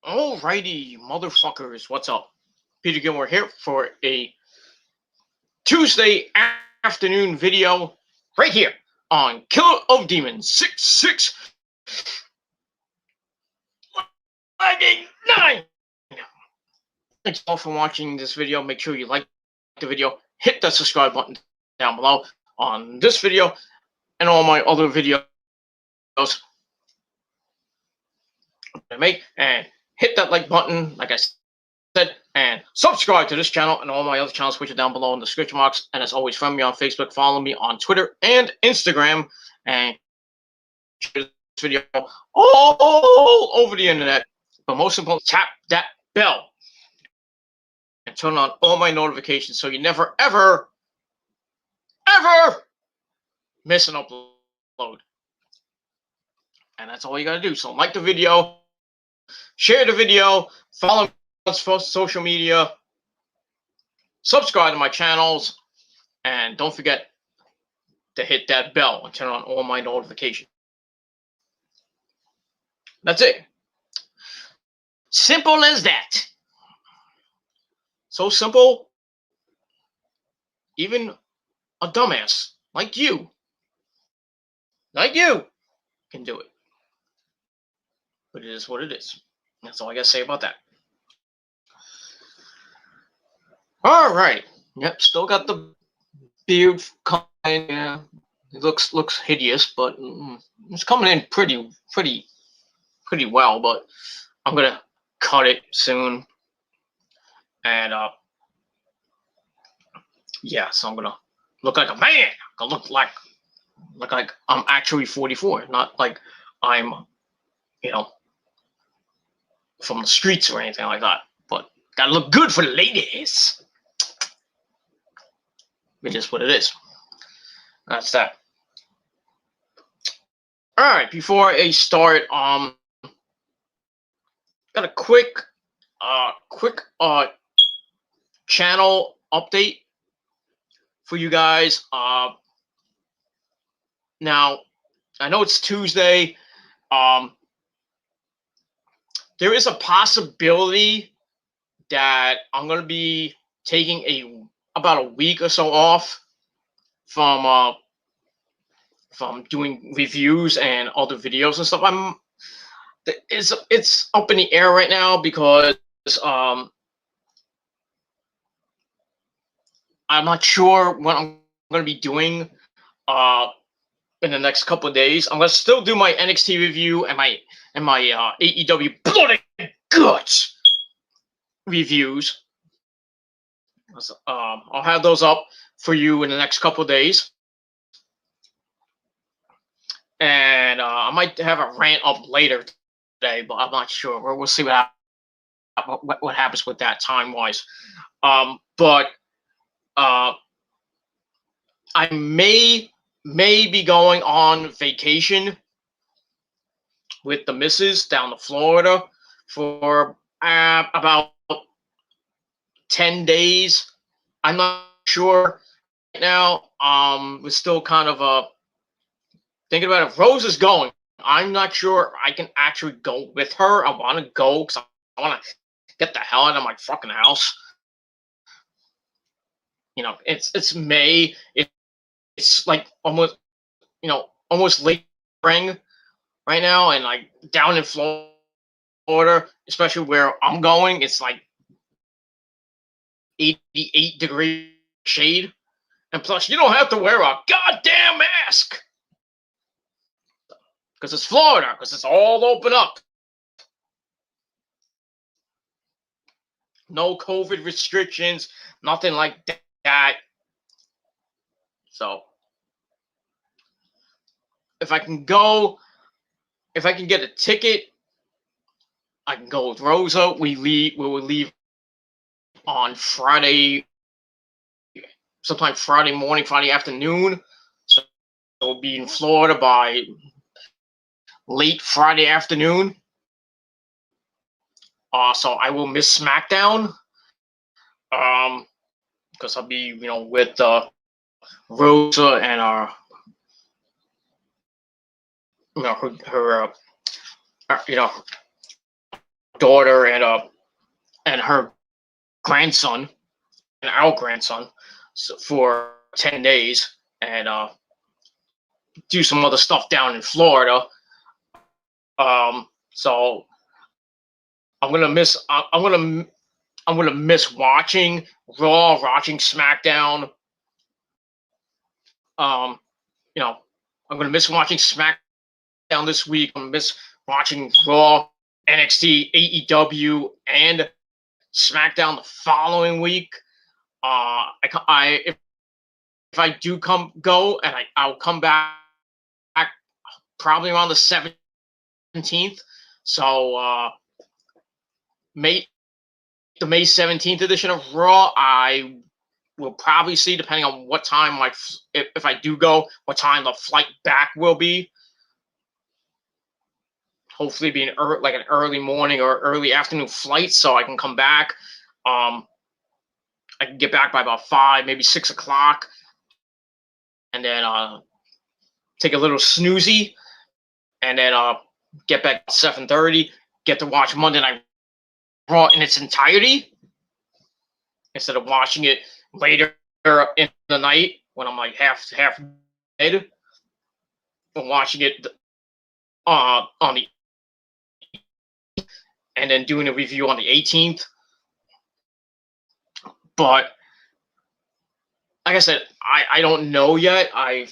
Alrighty, motherfuckers, what's up? Peter Gilmore here for a Tuesday afternoon video right here on Killer of Demons 6699. Thanks all for watching this video. Make sure you like the video, hit that subscribe button down below on this video and all my other videos I make, and hit that like button, like I said, and subscribe to this channel and all my other channels, which are down below in the description box. And as always, friend me on Facebook, follow me on Twitter and Instagram, and share this video all over the internet. But most importantly, tap that bell and turn on all my notifications so you never, ever, ever miss an upload. And that's all you gotta do. So like the video, share the video, follow me on social media, subscribe to my channels, and don't forget to hit that bell and turn on all my notifications. That's it. Simple as that. So simple, even a dumbass like you can do it. But it is what it is. That's all I gotta say about that. All right. Yep, still got the beard kind. Yeah, it looks hideous, but it's coming in pretty well. But I'm gonna cut it soon, and yeah, so I'm gonna look like a man. I'm gonna look like I'm actually 44, not like I'm, from the streets or anything like that. But gotta look good for the ladies. Which is what it is. That's that. All right, before I start, got a quick channel update for you guys. Now, I know it's Tuesday. There is a possibility that I'm gonna be taking about a week or so off from doing reviews and other videos and stuff. It's up in the air right now because I'm not sure what I'm going to be doing in the next couple of days. I'm going to still do my NXT review and my AEW Blood and Guts reviews. I'll have those up for you in the next couple of days. And I might have a rant up later today, but I'm not sure. We'll see what happens with that time-wise. But I may be going on vacation with the missus down to Florida for about 10 days. I'm not sure right now. We're still kind of thinking about it. Rose is going. I'm not sure I can actually go with her. I want to go because I want to get the hell out of my fucking house. It's May. It's like almost late spring right now, and like down in Florida, especially where I'm going, it's like 88 degree shade, and plus you don't have to wear a goddamn mask because it's Florida, because it's all open up. No COVID restrictions, nothing like that. So if I can get a ticket, I can go with Rosa. We will leave on Friday, sometime Friday morning, Friday afternoon. So we'll be in Florida by late Friday afternoon. So I will miss SmackDown. Because I'll be, with Rosa and her daughter and her grandson and our grandson for 10 days and do some other stuff down in Florida. So I'm gonna miss. I'm gonna miss watching Raw, watching SmackDown. Um, you know, I'm gonna miss watching SmackDown this week. I'm gonna miss watching Raw, NXT, AEW, and SmackDown the following week. If I do go and I'll come back probably around the 17th. So the May 17th edition of Raw, I will probably see, depending on what time if I do go, what time the flight back will be. Hopefully, be an early morning or early afternoon flight, so I can come back. I can get back by about 5, maybe 6 o'clock, and then take a little snoozy, and then get back at 7:30. Get to watch Monday Night Raw in its entirety instead of watching it later in the night when I'm like half dead. I'm watching it on the and then doing a review on the 18th. But like I said, I don't know yet. I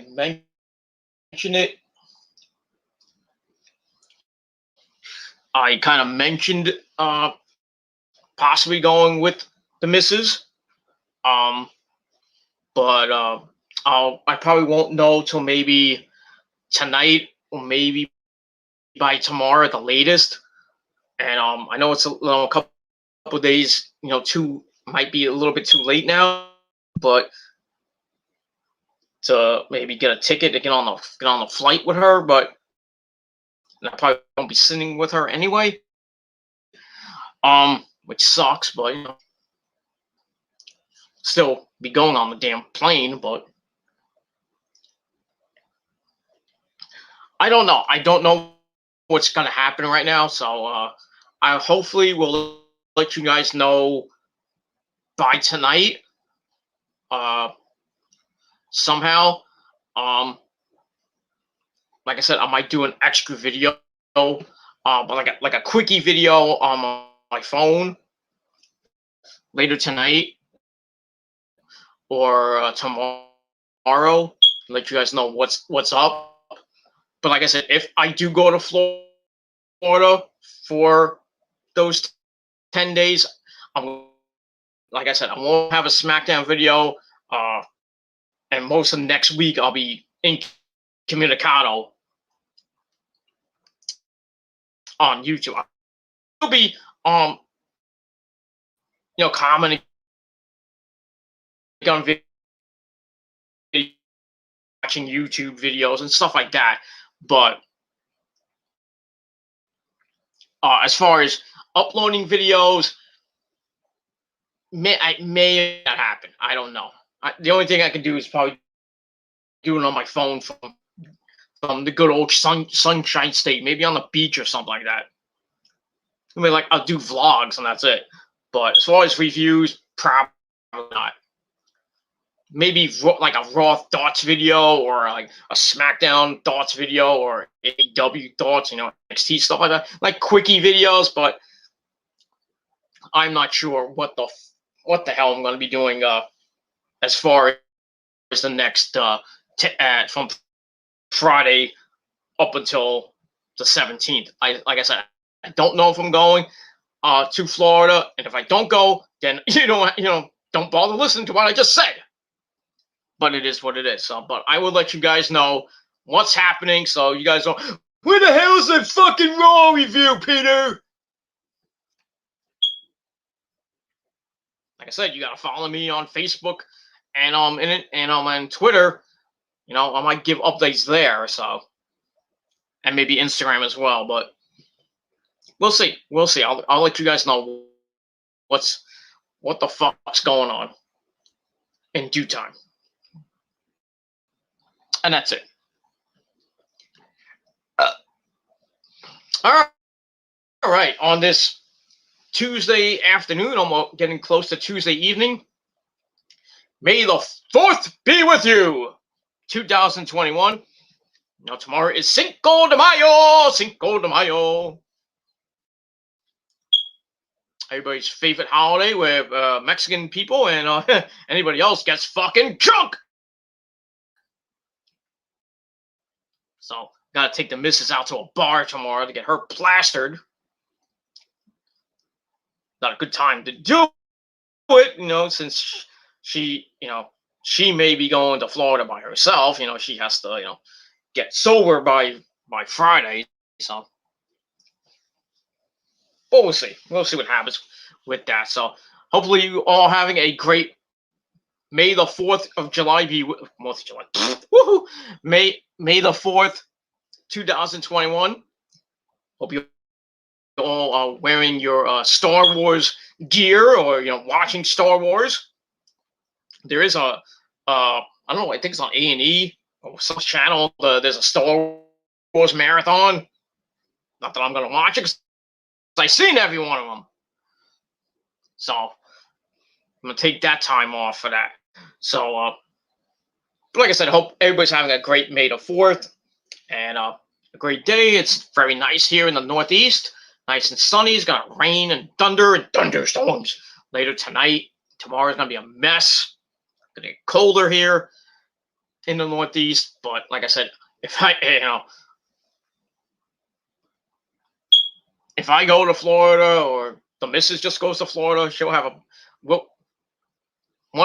mentioned it. I kind of mentioned possibly going with the missus. But I probably won't know till maybe tonight or maybe by tomorrow at the latest. And I know it's a couple days, might be a little bit too late now, but to maybe get a ticket to get on the flight with her, but I probably won't be sitting with her anyway. Which sucks, but still be going on the damn plane, but I don't know. I don't know what's gonna happen right now, so I hopefully will let you guys know by tonight. Somehow. Like I said, I might do an extra video, but like a quickie video on my phone later tonight or tomorrow. Let you guys know what's up. But like I said, if I do go to Florida for those 10 days, like I said, I won't have a SmackDown video. And most of next week, I'll be incommunicado on YouTube. I'll be commenting on video, watching YouTube videos and stuff like that. But as far as uploading videos, may not happen. I don't know. The only thing I can do is probably do it on my phone from the good old Sunshine State, maybe on the beach or something like that. I mean, like I'll do vlogs and that's it. But as far as reviews, probably not. Maybe like a Raw thoughts video or like a SmackDown thoughts video or AEW thoughts, NXT stuff like that, like quickie videos. But I'm not sure what the hell I'm going to be doing as far as the next from Friday up until the 17th. Like I said, I don't know if I'm going to Florida, and if I don't go, then don't bother listening to what I just said. But it is what it is. So, but I will let you guys know what's happening, so you guys know where the hell is that fucking Raw review, Peter? Like I said, you gotta follow me on Facebook and on Twitter. I might give updates there, so, and maybe Instagram as well. But we'll see. I'll let you guys know what the fuck's going on in due time. And that's it. All right. All right, on this Tuesday afternoon, almost getting close to Tuesday evening, May the 4th be with you, 2021. Now, tomorrow is Cinco de Mayo, Cinco de Mayo. Everybody's favorite holiday where Mexican people and anybody else gets fucking drunk. So, gotta take the missus out to a bar tomorrow to get her plastered. Not a good time to do it, since she may be going to Florida by herself. She has to, get sober by Friday. So, but we'll see. We'll see what happens with that. So, hopefully, you all having a great May the 4th of July be 4th of July. Woohoo! May the 4th, 2021. Hope you all are wearing your Star Wars gear or watching Star Wars. There is I don't know, I think it's on A&E or some channel. There's a Star Wars marathon. Not that I'm gonna watch it because I've seen every one of them. So I'm gonna take that time off for that. So like I said, I hope everybody's having a great May the 4th and a great day. It's very nice here in the Northeast. Nice and sunny. It's gonna rain and thunder and thunderstorms later tonight. Tomorrow's gonna be a mess. It's gonna get colder here in the Northeast. But like I said, if I go to Florida or the missus just goes to Florida, she'll have one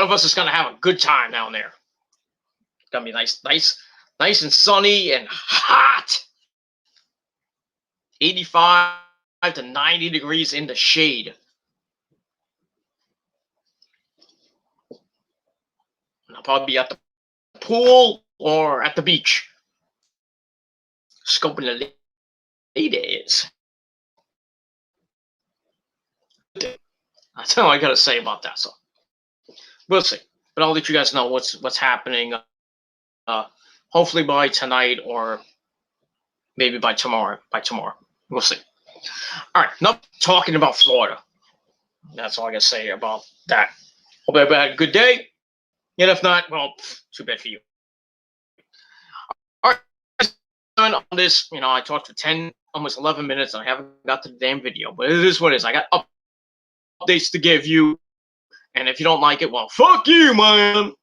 of us is gonna have a good time down there. It's gonna be nice and sunny and hot. 85 to 90 degrees in the shade. And I'll probably be at the pool or at the beach, scoping the ladies. That's all I gotta say about that. So we'll see, but I'll let you guys know what's happening. Hopefully by tonight or maybe by tomorrow. We'll see. All right, enough talking about Florida. That's all I gotta say about that. Hope everybody had a good day. And if not, well, too bad for you. All right, on this, I talked for 10, almost 11 minutes, and I haven't got to the damn video, but it is what it is. I got updates to give you, and if you don't like it, well, fuck you, man.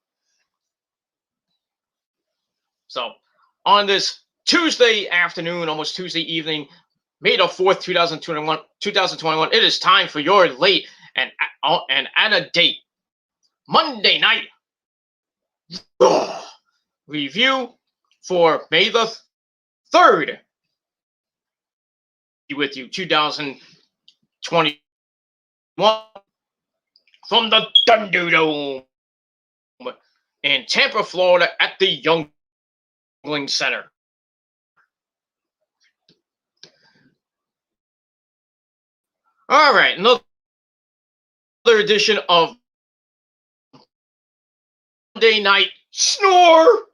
So, on this Tuesday afternoon, almost Tuesday evening, May the 4th, 2021, it is time for your late and at a date Monday night review for May the 3rd. With you, 2021, from the Thunderdome in Tampa, Florida, at the Youngling Center. All right, another edition of Monday Night Snore.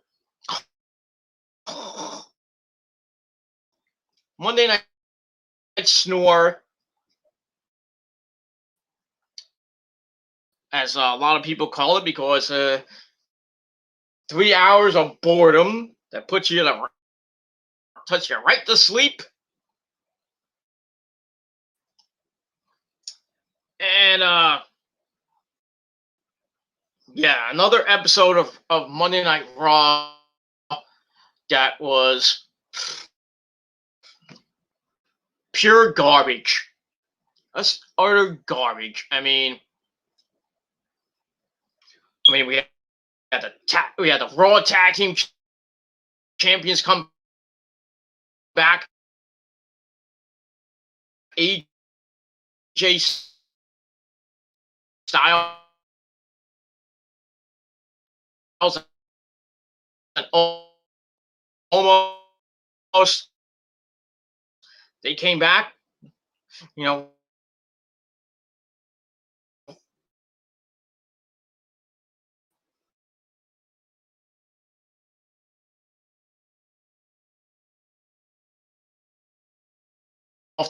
Monday Night Snore, as a lot of people call it, because 3 hours of boredom that puts you touch you right to sleep. And yeah, another episode of Monday Night Raw that was pure garbage. That's utter garbage. I mean, we had the Raw Tag Team Champions come back. AJ Styles and almost they came back. Off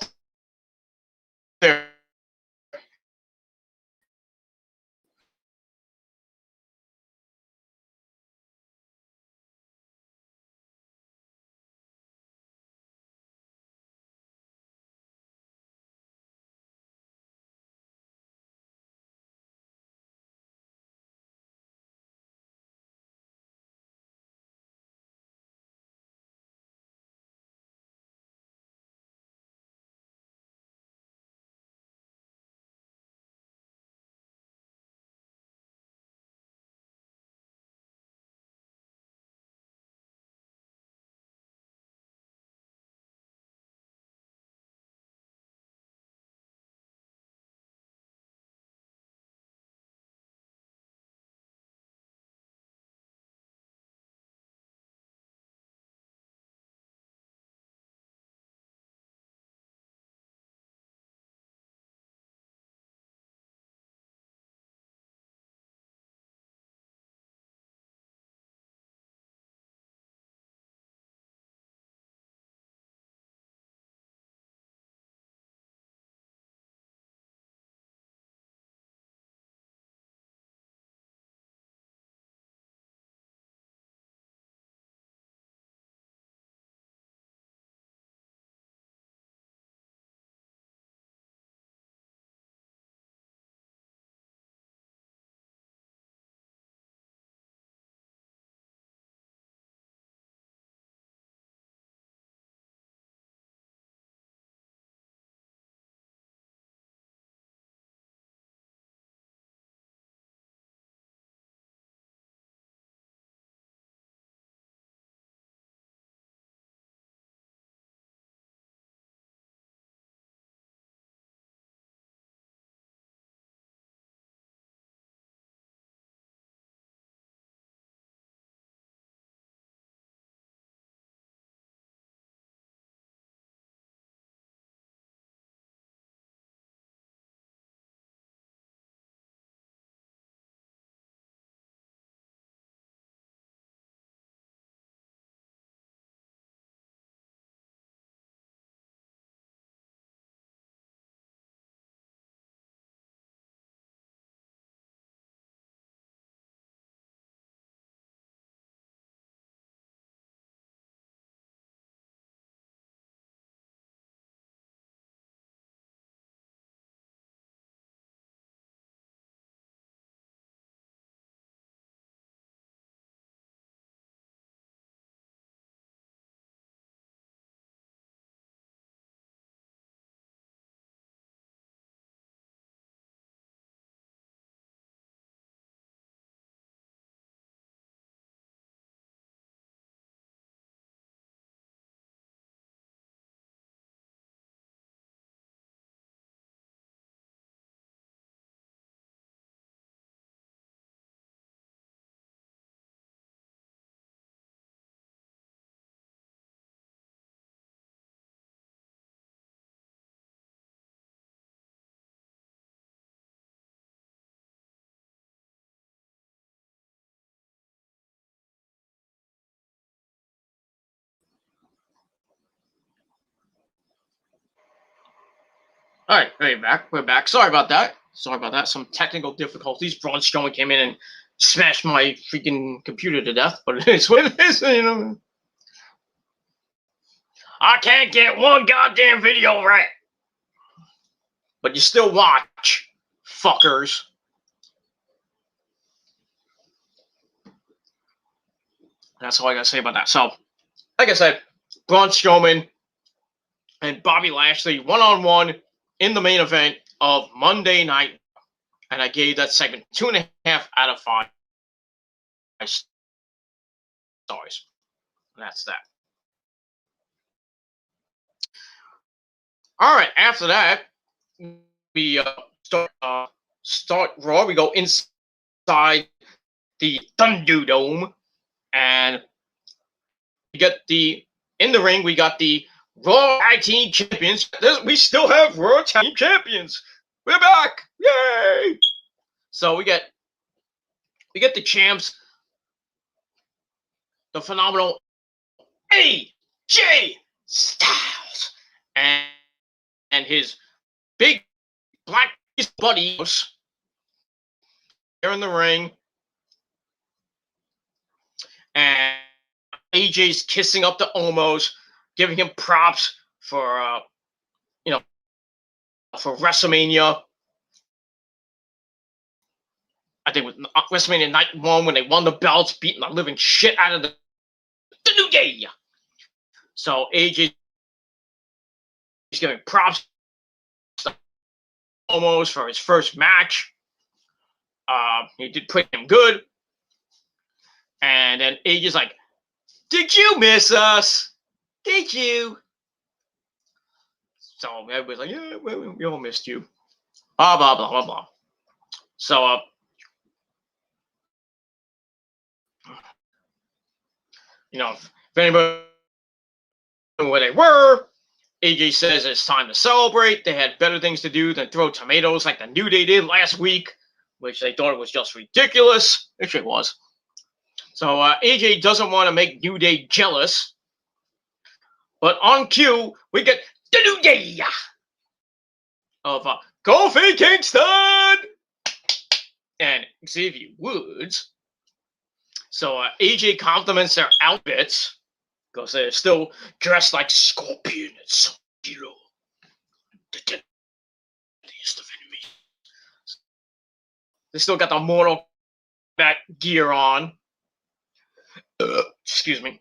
All right, we're back. We're back. Sorry about that. Sorry about that. Some technical difficulties. Braun Strowman came in and smashed my freaking computer to death, but it is what it is, you know. I can't get one goddamn video right. But you still watch, fuckers. That's all I gotta say about that. So, like I said, Braun Strowman and Bobby Lashley one-on-one in the main event of Monday Night. And I gave that segment 2.5 out of 5 stars. And that's that. All right, after that, we start Raw. We go inside the Thunderdome, and we get in the ring. We got the Raw Tag Team Champions. We still have Raw Tag Team Champions. We're back! Yay! So we get the champs, the phenomenal AJ Styles, and his big black buddies here in the ring, and AJ's kissing up the Omos, giving him props for for WrestleMania. I think it was WrestleMania Night 1 when they won the belts, beating the living shit out of the New Day. So AJ is giving props to Omos for his first match. He did pretty damn good. And then AJ's like, "Did you miss us? Did you?" So everybody's like, "Yeah, we all missed you." Blah, blah, blah, blah, blah. So, if anybody knew where they were, AJ says it's time to celebrate. They had better things to do than throw tomatoes like the New Day did last week, which they thought was just ridiculous. It sure was. So AJ doesn't want to make New Day jealous. But on cue, we get the New Day of Kofi Kingston and Xavier Woods. So AJ compliments their outfits because they're still dressed like Scorpion and Sub-Zero, the deadliest of enemies. They still got the Mortal Kombat gear on. Excuse me.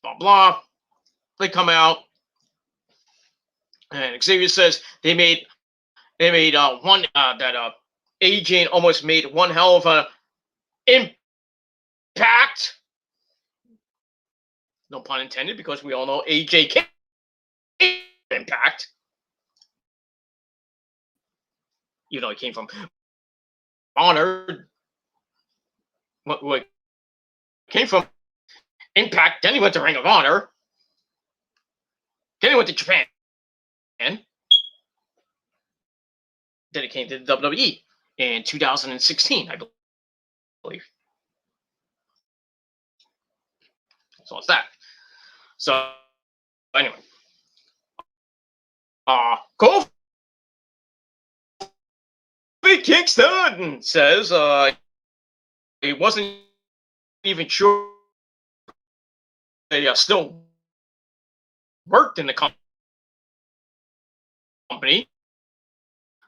Blah blah. They come out, and Xavier says they made one that AJ almost made one hell of a impact. No pun intended, because we all know AJ came Impact. You know, he came from Honor. What came from Impact, then he went to Ring of Honor. Then he went to Japan. Then he came to the WWE in 2016, I believe. So it's that. So anyway, Kofi Kingston says he wasn't even sure they still worked in the company.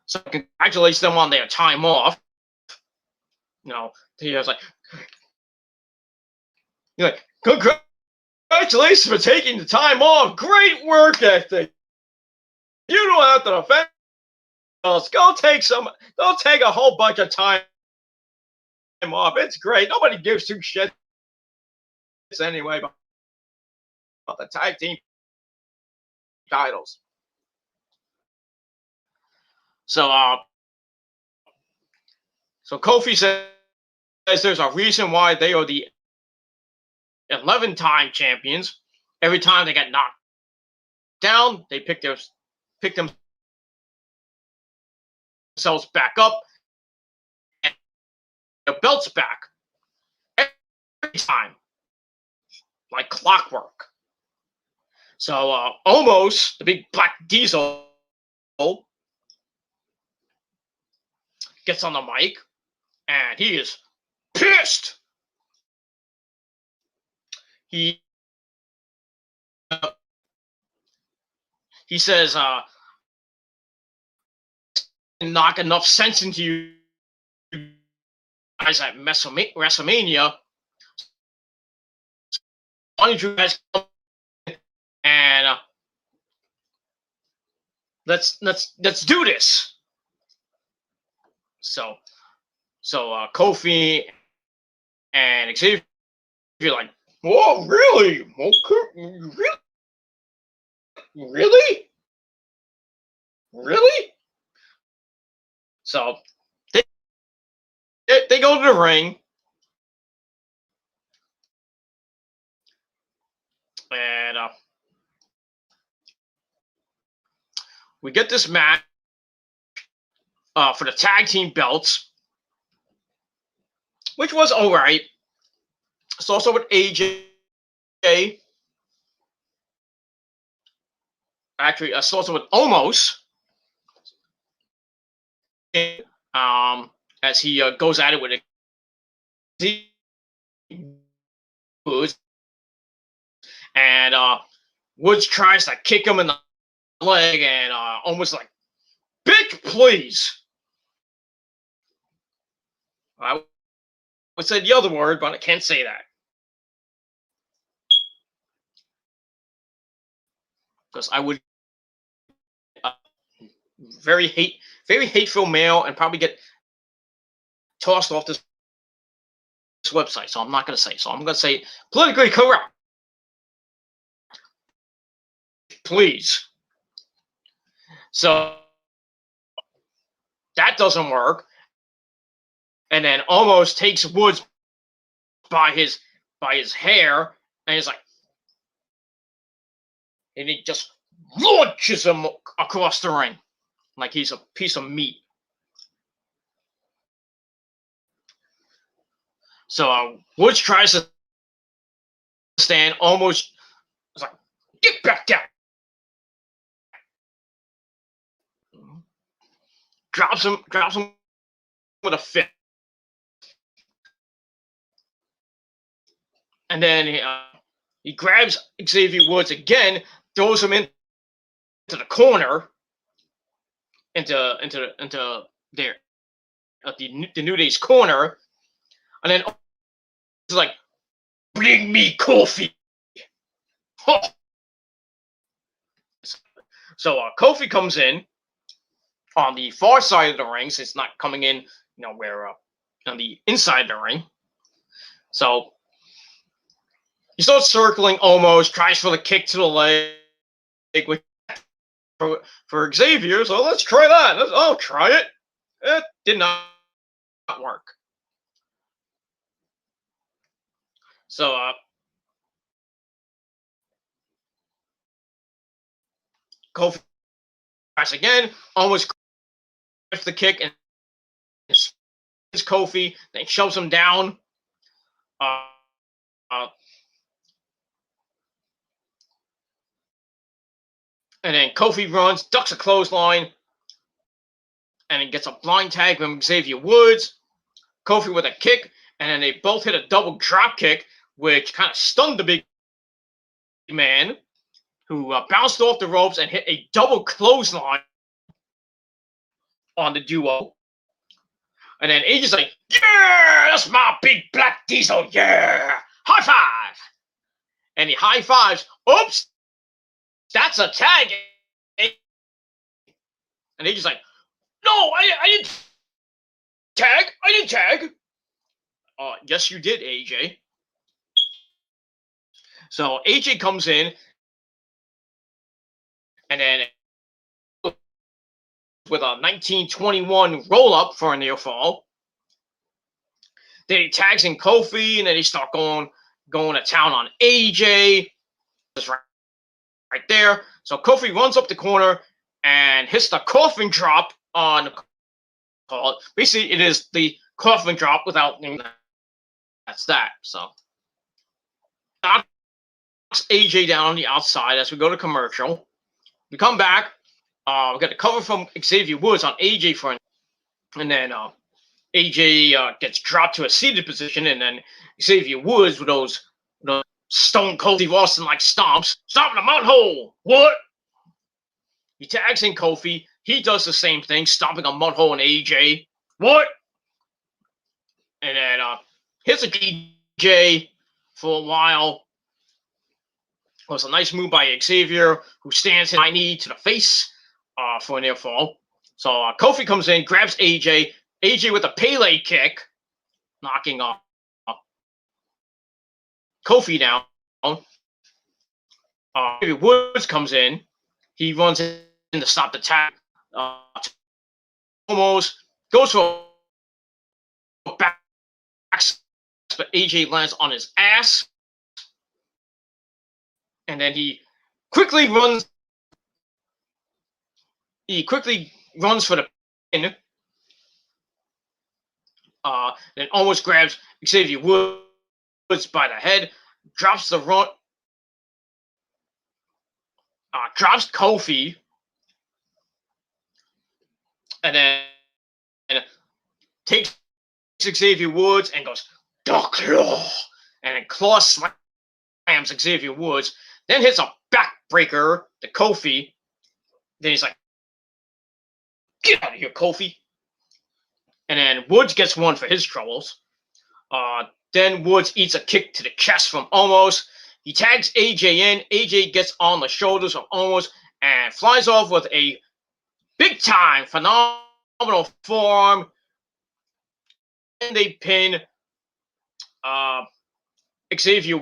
So congratulates them on their time off. He was like, congratulations for taking the time off. Great work ethic. You don't have to offend us. Don't take a whole bunch of time off. It's great. Nobody gives two shits anyway about the tag team titles. So Kofi says there's a reason why they are the 11-time champions. Every time they got knocked down, they pick themselves back up and their belts back every time, like clockwork. So Omos, the big black diesel, gets on the mic, and he is pissed. He says, knock enough sense into you guys at WrestleMania. Why don't you guys come and let's do this. So Kofi and Xavier like, whoa, really? Okay, really? So they go to the ring, and we get this match for the tag team belts, which was all right. It's also with AJ. Actually, it's also with Omos. As he goes at it with Woods, and Woods tries to kick him in the leg, and almost like, bitch, please. I would say the other word, but I can't say that. Because I would very hateful mail and probably get tossed off this website. So I'm not going to say. So I'm going to say politically correct. Please. So that doesn't work. And then almost takes Woods by his hair, and he's like, and he just launches him across the ring like he's a piece of meat. So Woods tries to stand, almost it's like, get back down. Drops him with a fist. And then he grabs Xavier Woods again, throws him into the corner, into there, the New Day's corner, and then he's like, "Bring me Kofi." So Kofi comes in on the far side of the ring, so it's not coming in, where on the inside of the ring. So he starts circling, almost tries for the kick to the leg with for Xavier. So let's try that. I'll try it. It did not work. So Kofi tries again, almost grabs the kick and hits Kofi, then shoves him down. And then Kofi runs, ducks a clothesline, and then gets a blind tag from Xavier Woods. Kofi with a kick, and then they both hit a double drop kick, which kind of stunned the big man, who bounced off the ropes and hit a double clothesline on the duo. And then AJ's like, yeah, that's my big black diesel, yeah, high five. And he high fives. Oops, that's a tag. And AJ's like, no, I didn't tag. I didn't tag. Yes, you did, AJ. So AJ comes in, and then with a 1921 roll-up for a near fall. Then he tags in Kofi, and then he start going to town on AJ. Just right there. So Kofi runs up the corner and hits the coffin drop on. Basically, it is the coffin drop without. That's that. So AJ down on the outside as we go to commercial. We come back. We got the cover from Xavier Woods on AJ for, and then AJ gets dropped to a seated position, and then Xavier Woods with those Stone Cold Steve Austin like stomps, stomping the mount hole. What? He tags in Kofi. He does the same thing, stomping a mud hole in AJ. What? And then hits a AJ for a while. It was a nice move by Xavier, who stands his high knee to the face for a near fall. So Kofi comes in, grabs AJ. AJ with a Pele kick, knocking Kofi down. Woods comes in. He runs in to stop the tag. Almost goes for a back, but AJ lands on his ass. And then he quickly runs. He quickly runs for the pin. Then almost grabs Xavier Woods by the head, drops the run, drops Kofi, and then takes Xavier Woods and goes, "The Claw," and then Claw slams Xavier Woods, then hits a backbreaker to Kofi. Then he's like, "Get out of here, Kofi." And then Woods gets one for his troubles. Then Woods eats a kick to the chest from Omos. He tags AJ in. AJ gets on the shoulders of Omos and flies off with a big-time, phenomenal forearm. And they pin Xavier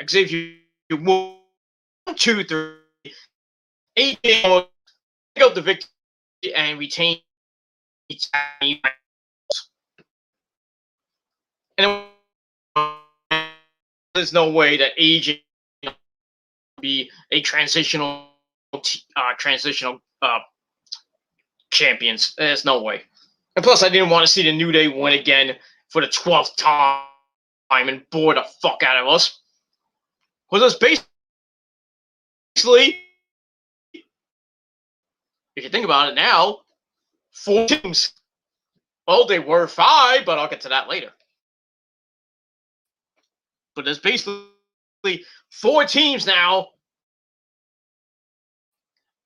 Xavier 1, 2, 3. AJ pick up the victory and retain. And there's no way that AJ will be a transitional champions. There's no way. And plus, I didn't want to see the New Day win again for the 12th time and bore the fuck out of us. Because it's basically, if you think about it now, 4 teams. Well, they were 5, but I'll get to that later. But there's basically 4 teams now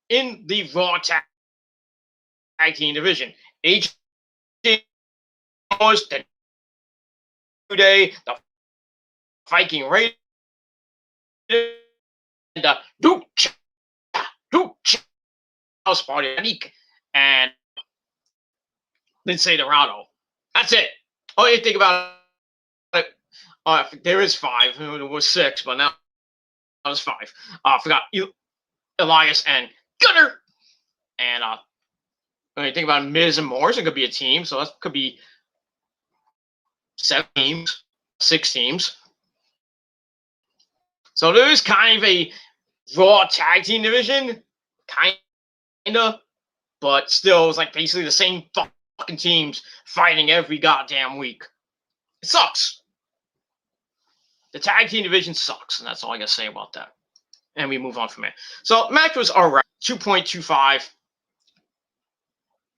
in the Raw Tag Team division. AJ was the New Day, the Viking Raiders, and the Duke House Party, and Lindsay Dorado. That's it. Oh, you think about it. There is 5. There was 6, but now there's 5. I forgot Elias and Gunner. And when you think about Miz and Morrison, could be a team, so that could be 7 teams, 6 teams. So there is kind of a Raw Tag Team division, kinda, but still, it's like basically the same fucking teams fighting every goddamn week. It sucks. The tag team division sucks, and that's all I gotta say about that. And we move on from it. So match was alright, 2.25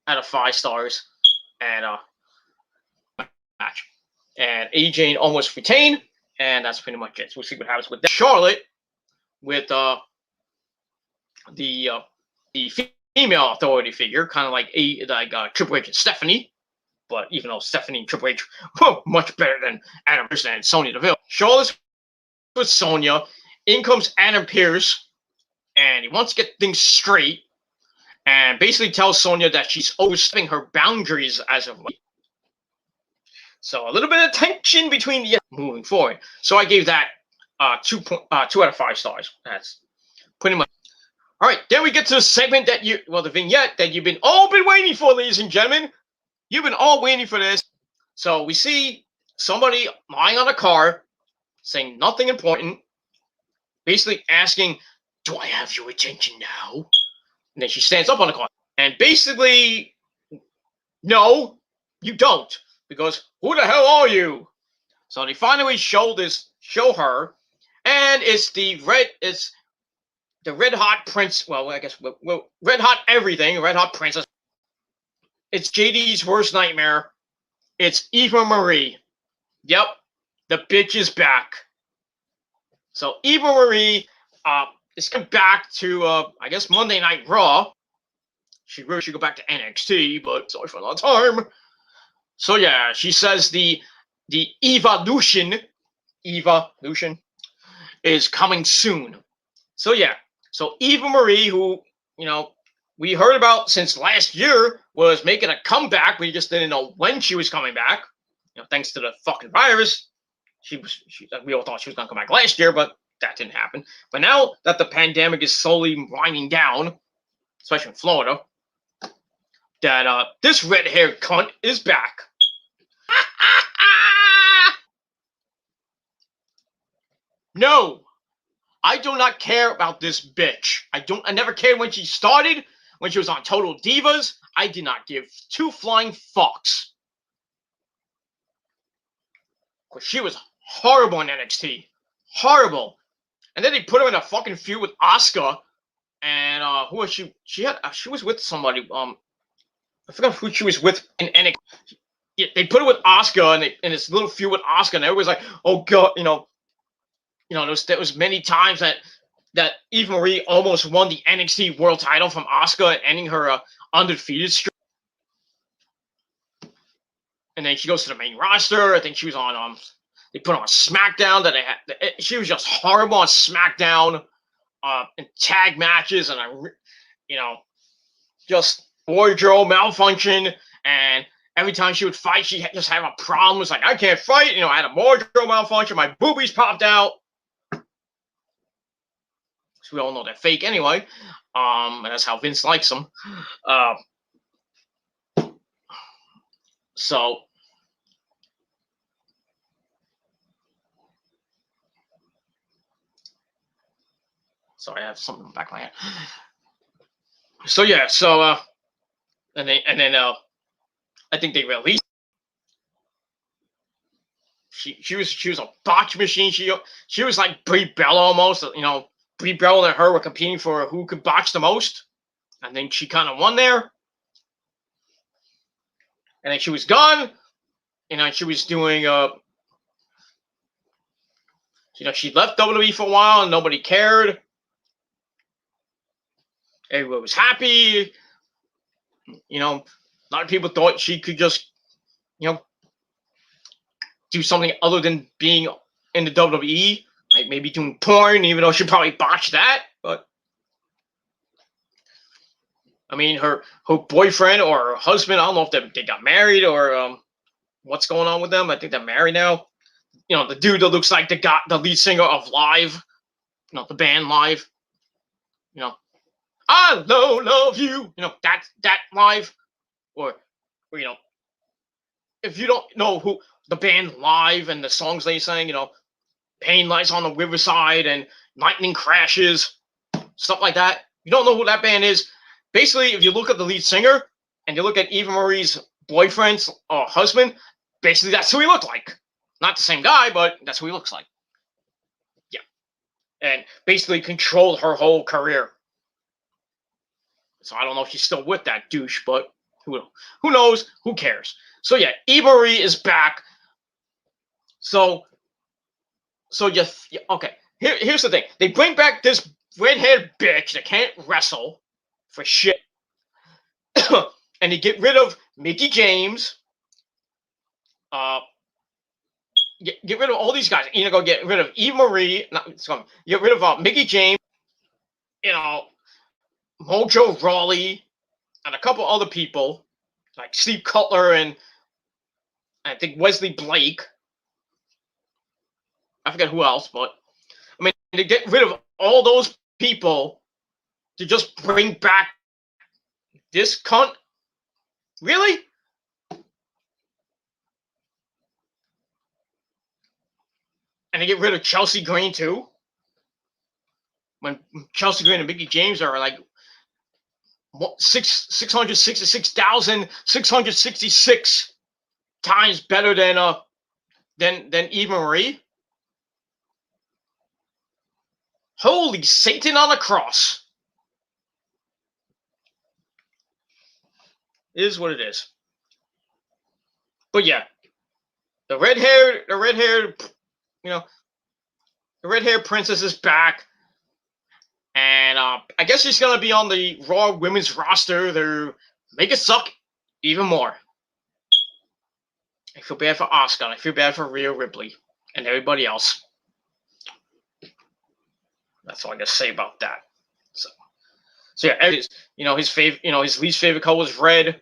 out of 5 stars, and match. And AJ almost retained, and that's pretty much it. So we'll see what happens with that. Charlotte with the female authority figure, kind of like Triple H and Stephanie. But even though Stephanie and Triple H were much better than Adam Pearce and Sonya Deville. Charlotte's with Sonya. In comes Adam Pearce, and he wants to get things straight, and basically tells Sonya that she's overstepping her boundaries as of late. So a little bit of tension between the moving forward. So I gave that 2 out of 5 stars. That's pretty much. All right, then we get to the segment the vignette that you've all been waiting for, ladies and gentlemen. You've been all waiting for this. So we see somebody lying on a car, saying nothing important, basically asking, "Do I have your attention now?" And then she stands up on the car. And basically, no, you don't. Because who the hell are you? So they finally show her, and it's the Red Hot Prince. Well, I guess Red Hot everything, Red Hot Princess. It's JD's worst nightmare. It's Eva Marie. Yep, the bitch is back. So Eva Marie is coming back to I guess Monday Night Raw. She really should go back to NXT, but sorry for the time. So yeah, she says the evolution is coming soon. So yeah, so Eva Marie, who we heard about since last year, was making a comeback. We just didn't know when she was coming back. Thanks to the fucking virus. We all thought she was gonna come back last year, but that didn't happen. But now that the pandemic is slowly winding down, especially in Florida, that this red-haired cunt is back. No, I do not care about this bitch. I never cared when she started, when she was on Total Divas. I did not give two flying fucks. Because she was horrible in NXT. Horrible. And then they put her in a fucking feud with Asuka. And who was she? She was with somebody. I forgot who she was with in NXT. Yeah, they put her with Asuka, and in this little feud with Asuka, and everybody's like, "Oh god," there was many times that Eva Marie almost won the NXT World Title from Asuka, ending her undefeated streak. And then she goes to the main roster. I think she was on they put her on SmackDown. She was just horrible on SmackDown in tag matches, and just wardrobe malfunction. And every time she would fight, she just had a problem. It was like, I can't fight. I had a wardrobe malfunction. My boobies popped out. So we all know they're fake anyway. And that's how Vince likes them. So sorry, I have something in the back of my head. So yeah, and then I think they released. She was a botch machine. She was like Brie Bella almost. Brie Bella and her were competing for who could botch the most. I think she kind of won there. And then she was gone. She was doing she left WWE for a while and nobody cared. Everyone was happy. A lot of people thought she could just do something other than being in the WWE, like maybe doing porn, even though she probably botched that. But I mean, her boyfriend or her husband, I don't know if they got married or what's going on with them. I think they're married now. The dude that looks like the lead singer of Live, the band Live. I love you. That Live, or if you don't know who the band Live and the songs they sang, Pain Lies on the Riverside and Lightning Crashes, stuff like that. You don't know who that band is. Basically, if you look at the lead singer and you look at Eva Marie's boyfriend or husband, basically that's who he looked like. Not the same guy, but that's who he looks like. Yeah. And basically controlled her whole career. So I don't know if she's still with that douche, but who knows? Who cares? So yeah, Eva Marie is back. So okay. Here's the thing. They bring back this red-haired bitch that can't wrestle for shit. And they get rid of Mickie James. Get rid of all these guys. Go get rid of Eva Marie. Get rid of Mickie James. Mojo Rawley and a couple other people like Steve Cutler and I think Wesley Blake. I forget who else, but I mean, to get rid of all those people to just bring back this cunt? Really? And to get rid of Chelsea Green too? When Chelsea Green and Mickie James are like 666,666 times better than Eva Marie. Holy Satan on the cross. It is what it is. But yeah, the red-haired, the red-haired princess is back. And I guess she's going to be on the Raw women's roster to make it suck even more. I feel bad for Asuka. I feel bad for Rhea Ripley and everybody else. That's all I got to say about that. So yeah, his least favorite color is red.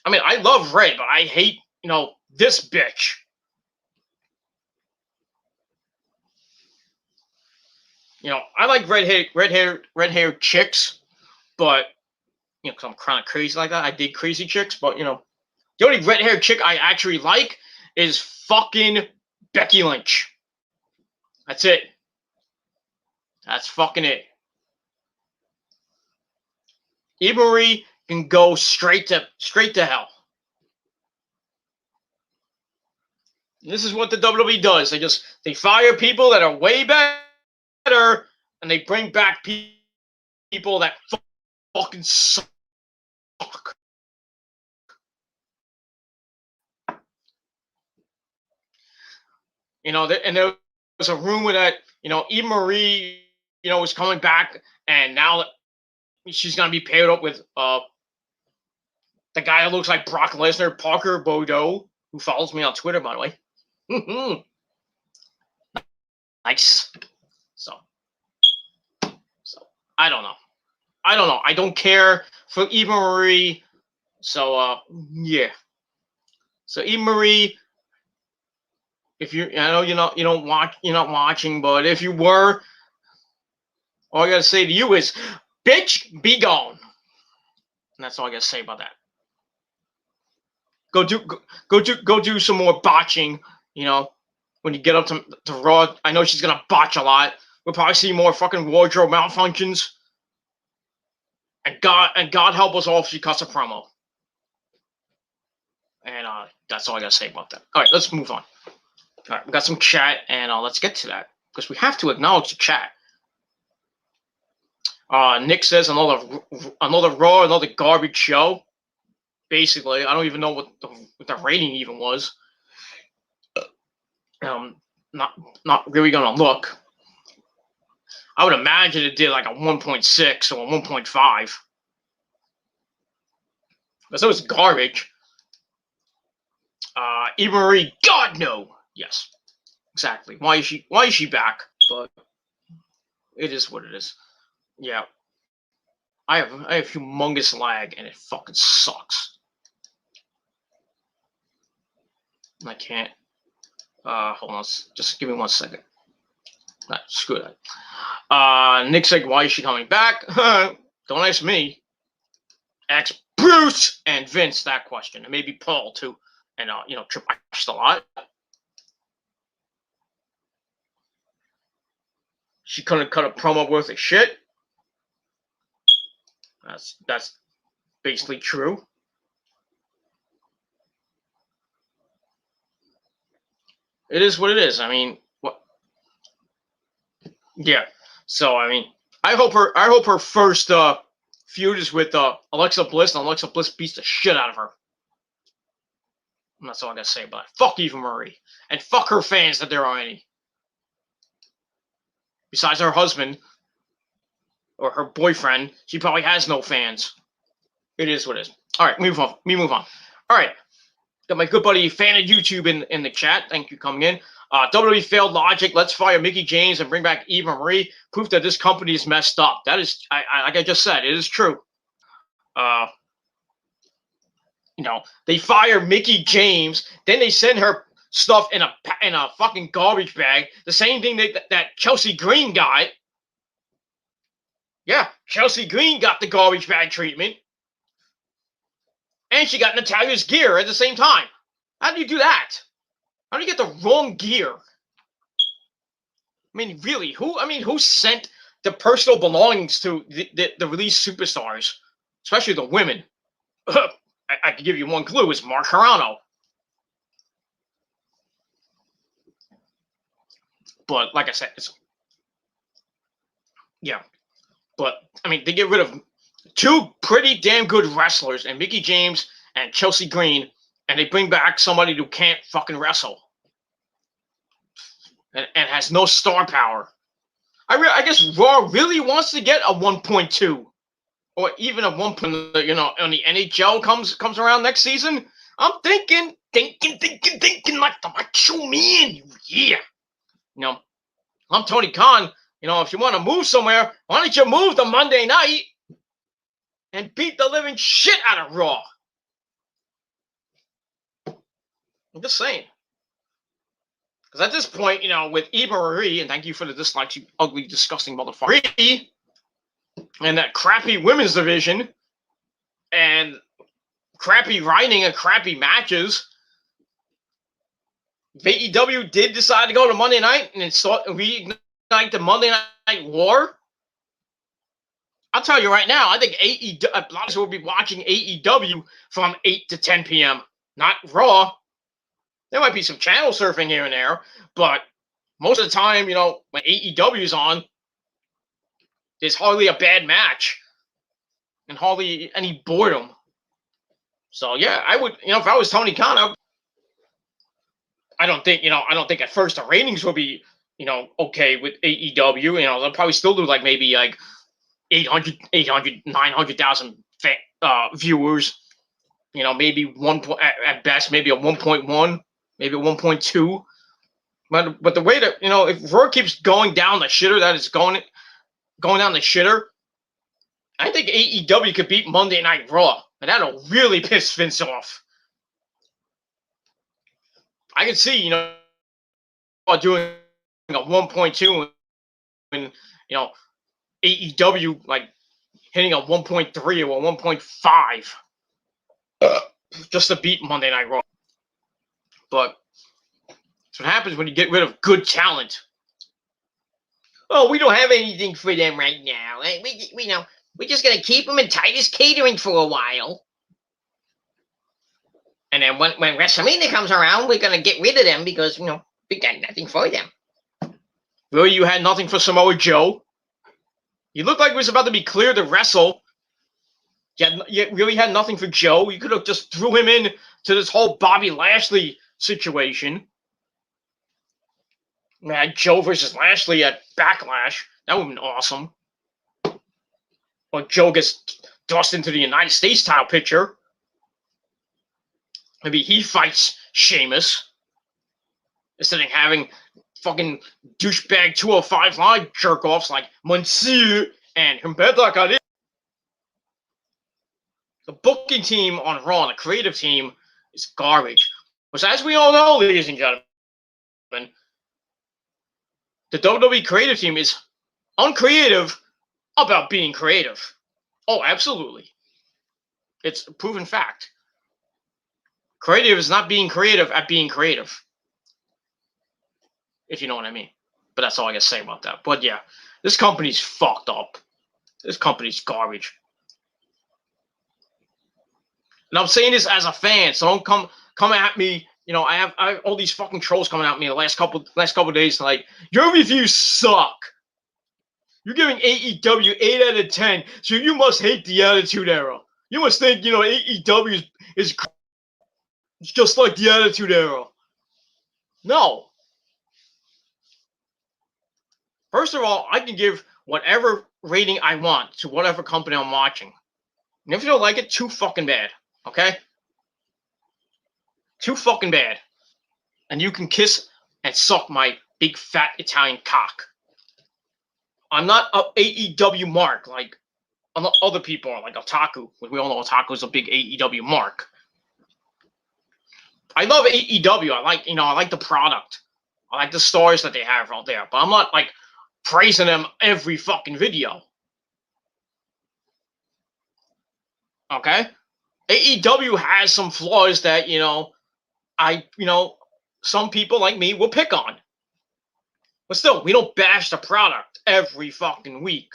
I mean, I love red, but I hate, this bitch. I like red-haired chicks, but because I'm kind of crazy like that. I dig crazy chicks, but the only red-haired chick I actually like is fucking Becky Lynch. That's it. That's fucking it. Eva Marie can go straight to hell. This is what the WWE does. They fire people that are way better, and they bring back people that fucking suck. And there was a rumor that Eva Marie was coming back, and now she's gonna be paired up with the guy that looks like Brock Lesnar, Parker Boudreaux, who follows me on Twitter, by the way. Nice. So I don't know. I don't care for Eva Marie. So yeah. So Eva Marie, if I know you're not watching, but if you were, all I gotta say to you is, bitch, be gone. And that's all I gotta say about that. Go do some more botching. When you get up to Raw, I know she's gonna botch a lot. We'll probably see more fucking wardrobe malfunctions. And God help us all if she cuts a promo. And that's all I gotta say about that. All right, let's move on. All right, we got some chat, and let's get to that because we have to acknowledge the chat. Nick says another Raw, another garbage show. Basically, I don't even know what the rating even was. Not really gonna look. I would imagine it did like a 1.6 or a 1.5. Because it was garbage. Eva Marie, God no. Yes, exactly. Why is she back? But it is what it is. Yeah, I have humongous lag, and it fucking sucks. I can't. Hold on. Just give me 1 second. Nah, screw that. Nick said, why is she coming back? Don't ask me. Ask Bruce and Vince that question, and maybe Paul too. And Triple H a lot. She couldn't cut a promo worth of shit. That's basically true. It is what it is. I mean, what? Yeah. So I mean, I hope her first feud is with Alexa Bliss, and Alexa Bliss beats the shit out of her. And that's all I gotta say about it. Fuck Eva Marie, and fuck her fans that there are any. Besides her husband or her boyfriend, she probably has no fans. It is what it is. All right, move on. All right, got my good buddy fan of YouTube in the chat. Thank you coming in. WWE failed logic. Let's fire Mickie James and bring back Eva Marie. Proof that this company is messed up. That is, like I just said, it is true. They fire Mickie James, then they send her stuff in a fucking garbage bag. The same thing that Chelsea Green got. Yeah, Chelsea Green got the garbage bag treatment. And she got Natalia's gear at the same time. How do you do that? How do you get the wrong gear? I mean, really, who sent the personal belongings to the released superstars, especially the women? I can give you one clue. It's Mark Carano. But like I said, Yeah. But, I mean, they get rid of two pretty damn good wrestlers, and Mickie James and Chelsea Green, and they bring back somebody who can't fucking wrestle and has no star power. I guess Raw really wants to get a 1.2 or even a 1. On the NHL comes around next season. I'm thinking like the Macho Man. Yeah. I'm Tony Khan. If you want to move somewhere, why don't you move to Monday night and beat the living shit out of Raw? I'm just saying. Because at this point, with Eva Marie, and thank you for the dislikes, you ugly, disgusting motherfucker, and that crappy women's division, and crappy writing and crappy matches, AEW did decide to go to Monday night and reignite the Monday Night War. I'll tell you right now, I think a lot of us will be watching AEW from 8 to 10 p.m., not Raw. There might be some channel surfing here and there, but most of the time, when AEW is on, there's hardly a bad match and hardly any boredom. So yeah, I would, if I was Tony Khan, I don't think at first the ratings will be, okay with AEW. They'll probably still do like maybe like 800, 900,000 viewers. Maybe at best, maybe a 1.1, maybe a 1.2. But the way that, if Raw keeps going down the shitter that it's going down the shitter, I think AEW could beat Monday Night Raw, and that'll really piss Vince off. I can see, doing a 1.2 and, AEW like hitting a 1.3 or a 1.5 just to beat Monday Night Raw. But that's what happens when you get rid of good talent. Oh, we don't have anything for them right now. We're just going to keep them in Titus Catering for a while. And then when WrestleMania comes around, we're going to get rid of them because, we got nothing for them. Really, you had nothing for Samoa Joe? You looked like it was about to be clear to wrestle. You really had nothing for Joe. You could have just threw him in to this whole Bobby Lashley situation. We had Joe versus Lashley at Backlash. That would have been awesome. Or Joe gets thrust into the United States title picture. Maybe he fights Sheamus instead of having fucking douchebag 205 Live jerk-offs like Monsieur and Humberto Carrillo. The booking team on Raw, the creative team, is garbage. Because as we all know, ladies and gentlemen, the WWE creative team is uncreative about being creative. Oh, absolutely. It's a proven fact. Creative is not being creative at being creative. If you know what I mean. But that's all I got to say about that. But yeah, this company's fucked up. This company's garbage. And I'm saying this as a fan, so don't come at me. I have all these fucking trolls coming at me the last couple days, like, your reviews suck. You're giving AEW 8 out of 10, so you must hate the Attitude Era. You must think, AEW is just like the Attitude Era. No. First of all, I can give whatever rating I want to whatever company I'm watching. And if you don't like it, too fucking bad. Okay? Too fucking bad. And you can kiss and suck my big fat Italian cock. I'm not a AEW mark like other people are, like Otaku. We all know Otaku is a big AEW mark. I love AEW. I like the product. I like the stars that they have out there. But I'm not like praising them every fucking video. Okay? AEW has some flaws that, some people like me will pick on. But still, we don't bash the product every fucking week.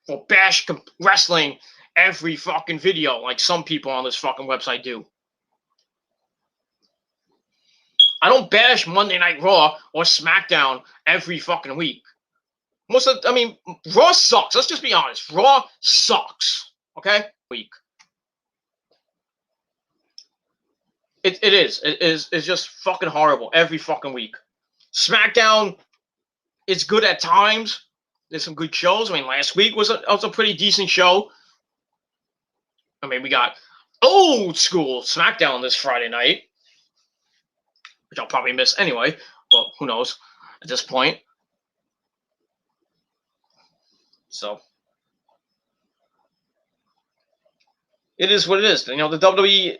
Or bash wrestling every fucking video like some people on this fucking website do. I don't bash Monday Night Raw or SmackDown every fucking week. Raw sucks. Let's just be honest. Raw sucks. Okay? Week. It is. It's just fucking horrible every fucking week. SmackDown is good at times. There's some good shows. I mean, last week was a pretty decent show. I mean, we got old school SmackDown this Friday night, which I'll probably miss anyway, but who knows at this point. So it is what it is. The WWE,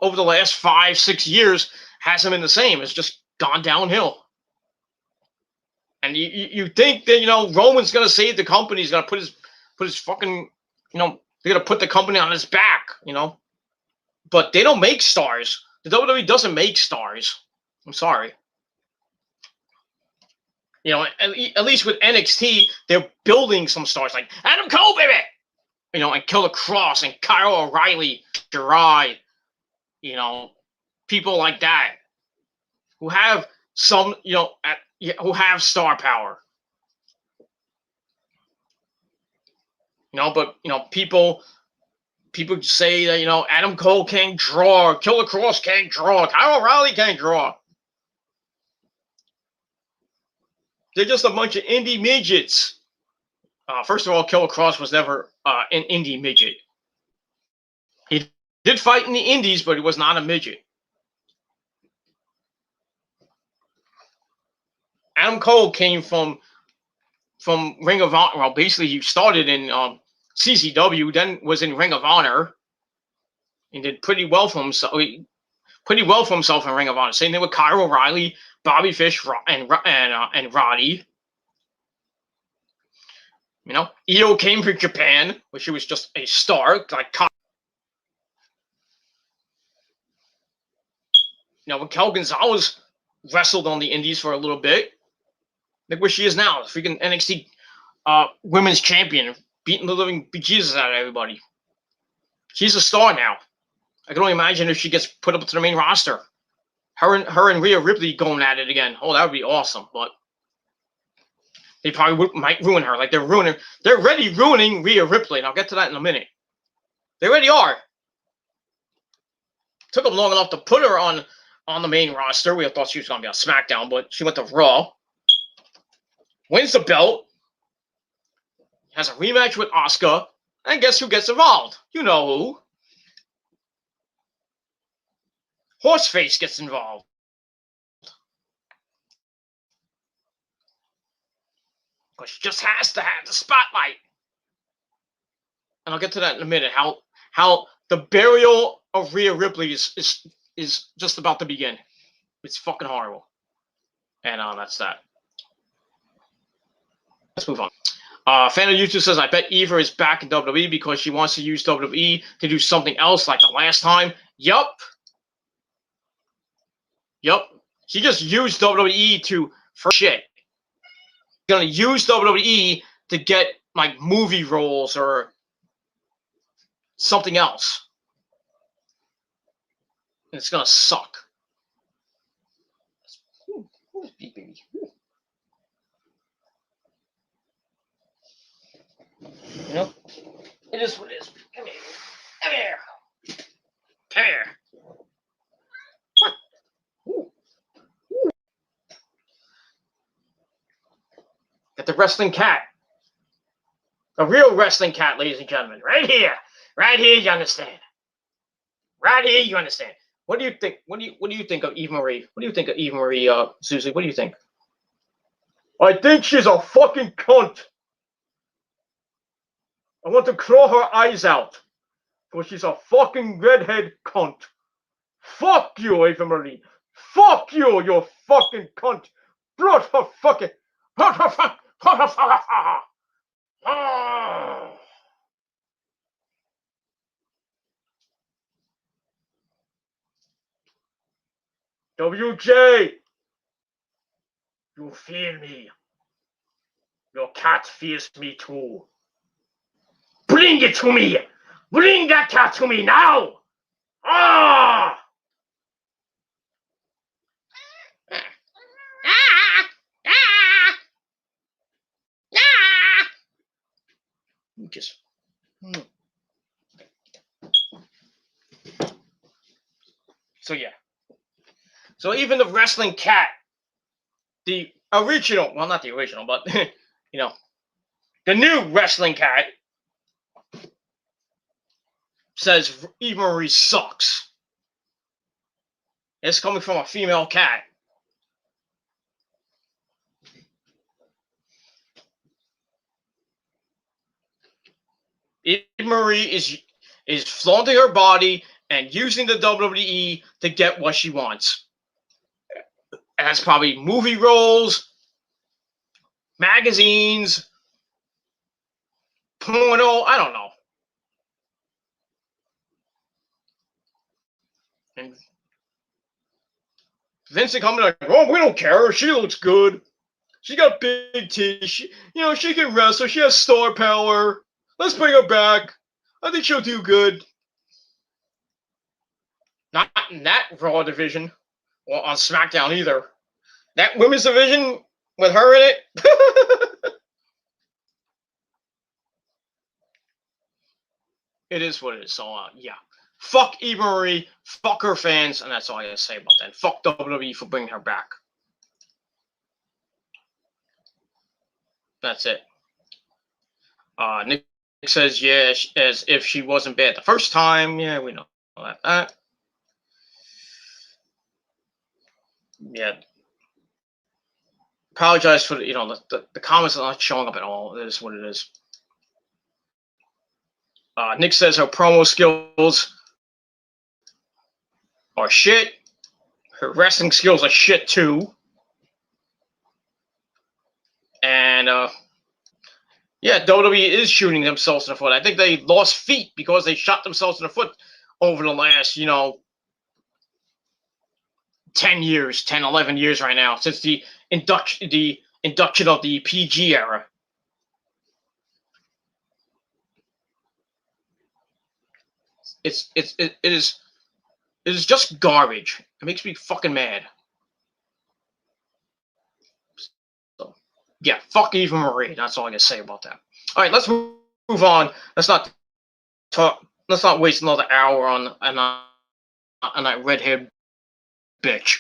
over the last 5-6 years hasn't been the same. It's just gone downhill. And you think that Roman's gonna save the company? He's gonna put his fucking they're gonna put the company on his back, But they don't make stars. The WWE doesn't make stars. I'm sorry. At least with NXT, they're building some stars like Adam Cole, baby. And Killer Cross and Kyle O'Reilly, Gerard, people like that who have some, who have star power. But people say that Adam Cole can't draw, Killer Cross can't draw, Kyle O'Reilly can't draw. They're just a bunch of indie midgets. First of all, Killer Cross was never an indie midget. He did fight in the indies, but he was not a midget. Adam Cole came from Ring of Honor. Well, basically, he started in CZW, then was in Ring of Honor, and did pretty well for himself. Pretty well for himself in Ring of Honor. Same thing with Kyle O'Reilly, Bobby Fish, and Roddy. Io came from Japan, where she was just a star, like. Raquel Gonzalez wrestled on the indies for a little bit. Look where she is now, freaking NXT women's champion, beating the living bejesus out of everybody. She's a star now. I can only imagine if she gets put up to the main roster. Her and Rhea Ripley going at it again. Oh, that would be awesome. But they probably might ruin her. Like they're already ruining Rhea Ripley, and I'll get to that in a minute. They already are. Took them long enough to put her on the main roster. We thought she was going to be on SmackDown, but she went to Raw. Wins the belt. Has a rematch with Asuka. And guess who gets involved? You know who. Horseface gets involved. Because she just has to have the spotlight. And I'll get to that in a minute. How the burial of Rhea Ripley is just about to begin. It's fucking horrible. And that's that. Let's move on. Fan of YouTube says, I bet Eva is back in WWE because she wants to use WWE to do something else like the last time. Yup. She just used WWE for shit. She's going to use WWE to get like movie roles or something else. And it's going to suck. Who's beeping me? It is what it is. Come here. Come here. What? Ooh. Got the wrestling cat. A real wrestling cat, ladies and gentlemen. Right here. Right here, you understand. Right here, you understand. What do you think? What do you think of Eva Marie? What do you think of Eva Marie, Susie? What do you think? I think she's a fucking cunt. I want to claw her eyes out. Because she's a fucking redhead cunt. Fuck you, Eva Marie. Fuck you, you fucking cunt. Blood her fucking. WJ! You feel me. Your cat feels me too. Bring it to me! Bring that cat to me now! Ah! bitches. So yeah. So even the wrestling cat, the original, well, not the original, but the new wrestling cat says Eve Marie sucks. It's coming from a female cat. Eve Marie is flaunting her body and using the WWE to get what she wants. And that's probably movie roles, magazines, porno, I don't know. And Vince and coming like, oh, we don't care. She looks good. She got big titties. She can wrestle. She has star power. Let's bring her back. I think she'll do good. Not in that Raw division or on SmackDown either. That women's division with her in it. It is what it is. So, yeah. Fuck Eve Marie. Fuck her fans. And that's all I gotta say about that. Fuck WWE for bringing her back. That's it. Nick says, yeah, as if she wasn't bad the first time. Yeah, we know that. Yeah. Apologize for the comments are not showing up at all. It is what it is. Nick says her promo skills are shit. Her wrestling skills are shit too. And yeah, WWE is shooting themselves in the foot. I think they lost feet because they shot themselves in the foot over the last, 10 years, 10, 11 years right now, since the induction of the PG era. It is just garbage. It makes me fucking mad. So, yeah, fuck Eva Marie. That's all I can say about that. All right, let's move on. Let's not waste another hour on that red-haired bitch,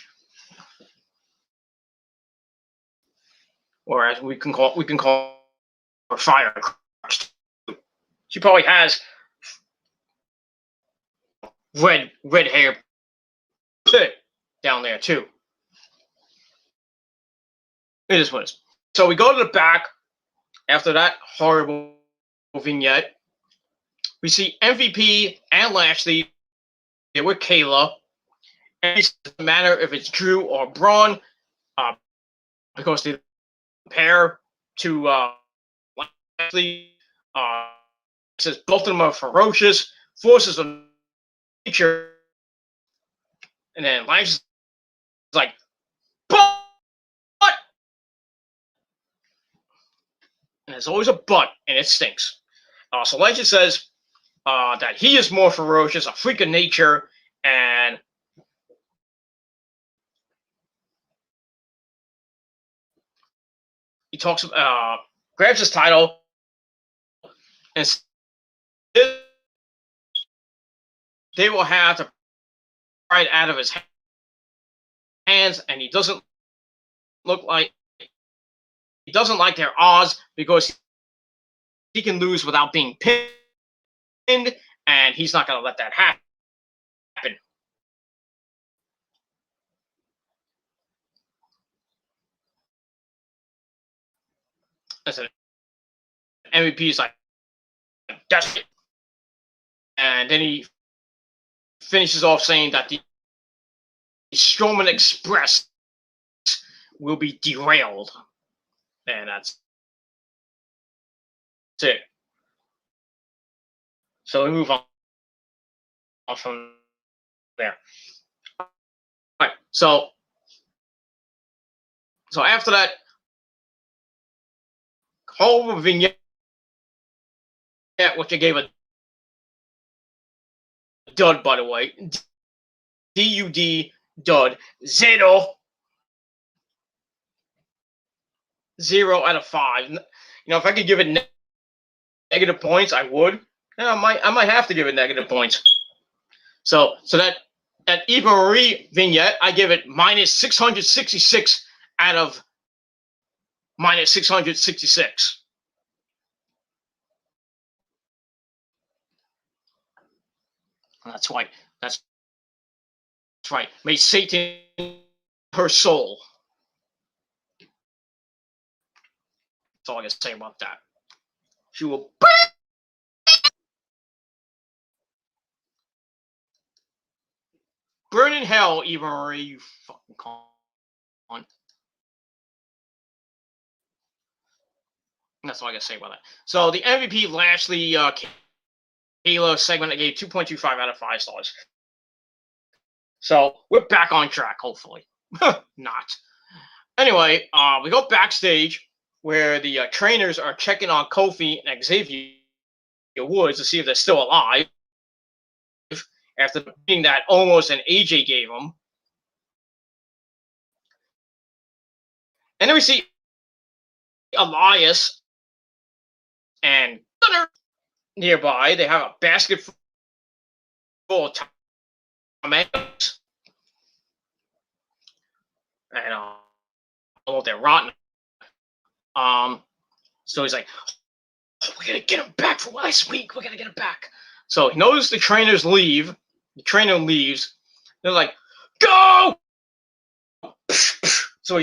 or as we can call her, Fire. She probably has red hair down there too. It is what it is. So we go to the back after that horrible vignette. We see MVP and Lashley. They're with Kayla. And it doesn't matter if it's Drew or Braun, because they compare to Lashley. Says both of them are ferocious forces of nature. And then Lashley's like, but. And there's always a but, and it stinks. So Legend says that he is more ferocious, a freak of nature, and he talks, grabs his title, and they will have to pry it out of his hands, and he doesn't like their odds because he can lose without being pinned, and he's not going to let that happen. Listen, MVP is like, that's it. And then he finishes off saying that the Strowman Express will be derailed. And that's it. So we move on from there. All right. So after that whole vignette, which I gave a dud, by the way, DUD dud, 0 out of 5. If I could give it negative points, I would. Yeah, I might have to give it negative points. So that Eva Marie vignette, I give it minus 666 out of minus 666. That's right. That's right. May Satan her soul. That's all I can say about that. She will burn in hell, Eva Marie, you fucking con. That's all I can say about that. So the MVP Lashley Halo segment, I gave 2.25 out of 5 stars. So we're back on track, hopefully. Not. Anyway, we go backstage where the trainers are checking on Kofi and Xavier Woods to see if they're still alive after being that almost an AJ gave them. And then we see Elias and Gunner nearby. They have a basket full of tomatoes. And oh, they're rotten. So he's like, oh, we're gonna get him back from last week. We're gonna get him back. So he knows the trainers leave. The trainer leaves. They're like, go! So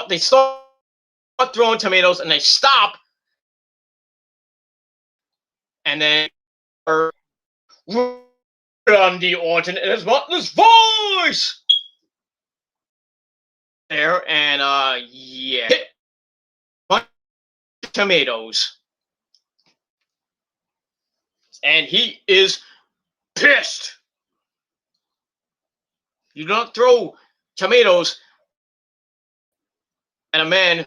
they start throwing tomatoes, and they stop. And then Randy Orton in his butler's voice there, and yeah, hit bunch of tomatoes, and he is pissed. You don't throw tomatoes at a man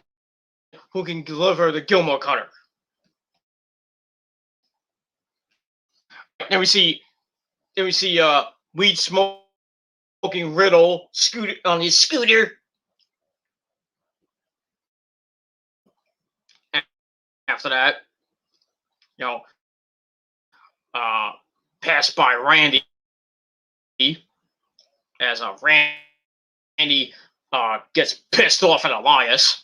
who can deliver the Gilmore cutter. Then we see weed smoking Riddle scooter on his scooter. After that, passed by Randy as Randy gets pissed off at Elias,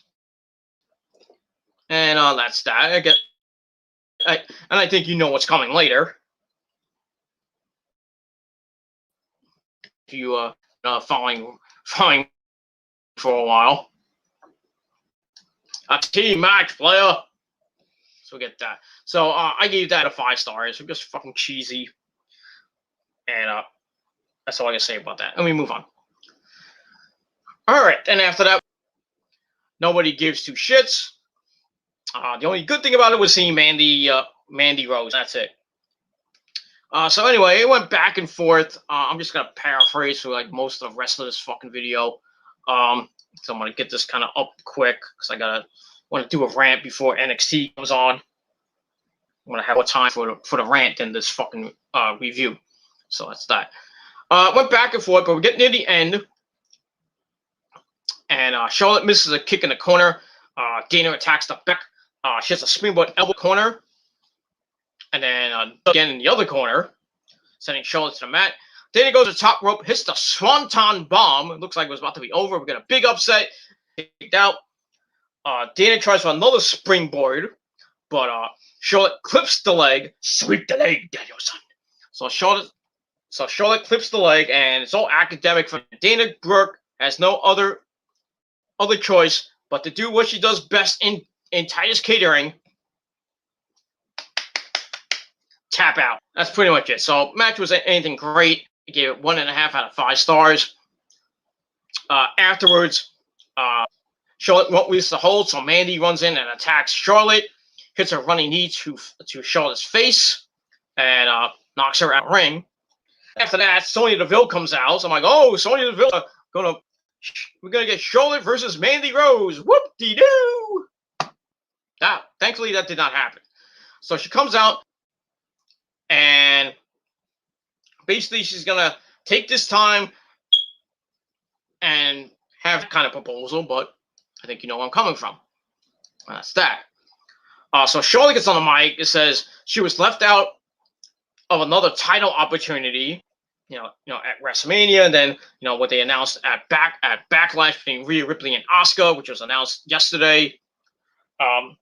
and that's that. I think you know what's coming later. If you following for a while, a team match, player. So we get that. So I gave that a 5 stars. It's just fucking cheesy, and that's all I can say about that. And we move on. All right, and after that, nobody gives 2 shits. The only good thing about it was seeing Mandy Rose. That's it. So anyway, it went back and forth. I'm just gonna paraphrase for like most of the rest of this fucking video. So I'm gonna get this kind of up quick because I want to do a rant before NXT comes on. I'm gonna have more time for the rant than this fucking review. So that's that. Went back and forth, but we're getting near the end. And Charlotte misses a kick in the corner. Dana attacks the back. She has a springboard elbow corner. And then again in the other corner, sending Charlotte to the mat. Dana goes to the top rope, hits the Swanton Bomb. It looks like it was about to be over. We get a big upset. Kicked out. Dana tries for another springboard, but Charlotte clips the leg. Sweep the leg, Danielson. So Charlotte clips the leg, and it's all academic for Dana Brooke. Has no other choice but to do what she does best in Titus Catering. Tap out. That's pretty much it. So match was anything great. I gave it 1.5 out of 5 stars. Afterwards, Charlotte won't release the hold, so Mandy runs in and attacks Charlotte, hits a running knee to Charlotte's face, and knocks her out of the ring. After that, Sonya Deville comes out. So I'm like, oh, Sonya Deville we're gonna get Charlotte versus Mandy Rose. Whoop-de-doo! Thankfully that did not happen. So she comes out, and basically she's gonna take this time and have kind of proposal, but I think you know where I'm coming from. That's that. So Charlotte gets on the mic. It says she was left out of another title opportunity, at WrestleMania, and then what they announced at Backlash between Rhea Ripley and Asuka, which was announced yesterday. And